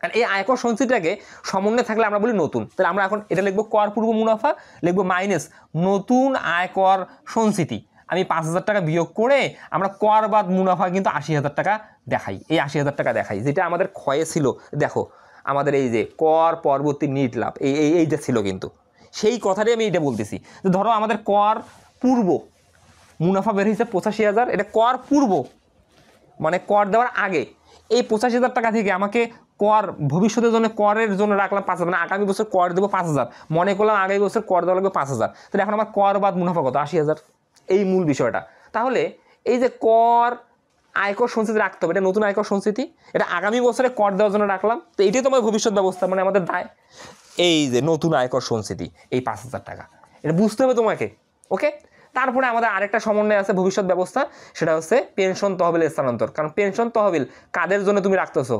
আর এই আয়কর সঞ্চিতিটাকে সমন্বয় থাকলে আমরা বলি নতুন। তাহলে আমরা এখন এটা লিখবো কর পূর্ব মুনাফা, লিখবো মাইনাস নতুন আয়কর সঞ্চিতি। আমি 5,000 টাকা বিয়োগ করে আমরা কর বাদ মুনাফা কিন্তু 80,000 টাকা দেখাই, এই 80,000 টাকা দেখাই, যেটা আমাদের ক্ষয়ে ছিল। দেখো আমাদের এই যে কর পরবর্তী নিট লাভ এইটা ছিল, কিন্তু সেই কথাটাই আমি এটা বলতেছি যে ধরো আমাদের কর পূর্ব মুনাফা বের হয়েছে 85,000, এটা কর পূর্ব মানে কর দেওয়ার আগে। এই 85,000 টাকা থেকে আমাকে কর ভবিষ্যতের জন্য করের জন্য রাখলাম 5,000, মানে আগামী বছর কর দেবো 5,000, মনে করলাম আগামী বছর কর দেওয়া লাগবে 5,000। তাহলে এখন আমার কর বাদ মুনাফা কত? 80,000, এই মূল বিষয়টা। তাহলে এই যে কর আয়কর সঞ্চিতি রাখতে হবে, এটা নতুন আয়কর সঞ্চিতি, এটা আগামী বছরে কর দেওয়ার জন্য রাখলাম। তো এইটাই তোমার ভবিষ্যৎ ব্যবস্থা, মানে আমাদের দায়। এই যে নতুন আয়কর সঞ্চিতি এই 5,000 টাকা, এটা বুঝতে হবে তোমাকে। ওকে, তারপরে আমাদের আরেকটা সমন্বয় আছে ভবিষ্যৎ ব্যবস্থা, সেটা হচ্ছে পেনশন তহবিল স্থানান্তর। কারণ পেনশন তহবিল কাদের জন্য তুমি রাখতেছো?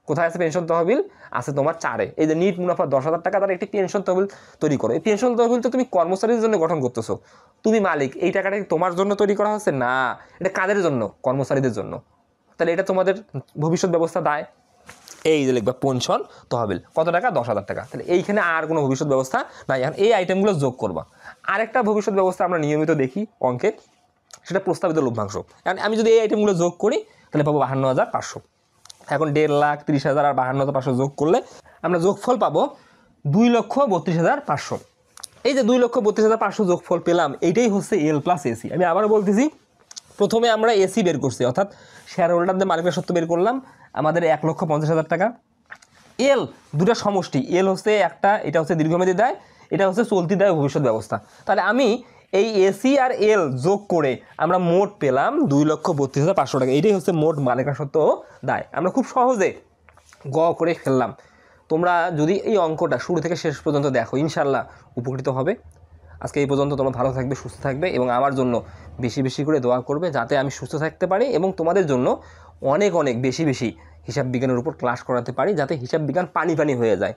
কোথায় আছে পেনশন তহবিল? আছে তোমার 4-এ। এই যে নিট মুনাফা 10,000 টাকা তার একটি পেনশন তহবিল তৈরি করো। এই পেনশন তহবিল তো তুমি কর্মচারীর জন্য গঠন করতেছো, তুমি মালিক। এই টাকাটা তোমার জন্য তৈরি করা হচ্ছে না, এটা কাদের জন্য? কর্মচারীদের জন্য। তাহলে এটা তোমাদের ভবিষ্যৎ ব্যবস্থা দায়। এই যে লিখবা পেনশন তহবিল কত টাকা? 10,000 টাকা। তাহলে এইখানে আর কোনো ভবিষ্যৎ ব্যবস্থা নাই। এখন এই আইটেমগুলো যোগ করবা। আরেকটা ভবিষ্যৎ ব্যবস্থা আমরা নিয়মিত দেখি অঙ্কে, সেটা প্রস্তাবিত লভ্যাংশ। এখন আমি যদি এই আইটেমগুলো যোগ করি তাহলে পাবো 52,500। এখন 1,30,000 আর 52,500 যোগ করলে আমরা যোগফল পাবো 2,32,500। এই যে 2,32,500 যোগফল পেলাম, এইটাই হচ্ছে এল প্লাস এসি। আমি আবারও বলতেছি, প্রথমে আমরা এসি বের করছি, অর্থাৎ শেয়ার হোল্ডারদের মালিকের সত্ত্ব বের করলাম, আমাদের 1,50,000 টাকা। এল দুটা সমষ্টি, এল হচ্ছে একটা, এটা হচ্ছে দীর্ঘমেয়াদী দায়, এটা হচ্ছে চলতি দায় ভবিষ্যৎ ব্যবস্থা। তাহলে আমি এই এসি আর এল যোগ করে আমরা মোট পেলাম 2,32,500 টাকা। এটাই হচ্ছে মোট মালিকানা সত্ত্ব দায়। আমরা খুব সহজে গ করে ফেললাম। তোমরা যদি এই অঙ্কটা শুরু থেকে শেষ পর্যন্ত দেখো, ইনশাল্লাহ উপকৃত হবে। আজকে এই পর্যন্ত তোমরা ভালো থাকবে, সুস্থ থাকবে এবং আমার জন্য বেশি বেশি করে দোয়া করবে যাতে আমি সুস্থ থাকতে পারি এবং তোমাদের জন্য অনেক অনেক বেশি বেশি হিসাব বিজ্ঞানের উপর ক্লাস করাতে পারি, যাতে হিসাব বিজ্ঞান পানি পানি হয়ে যায়।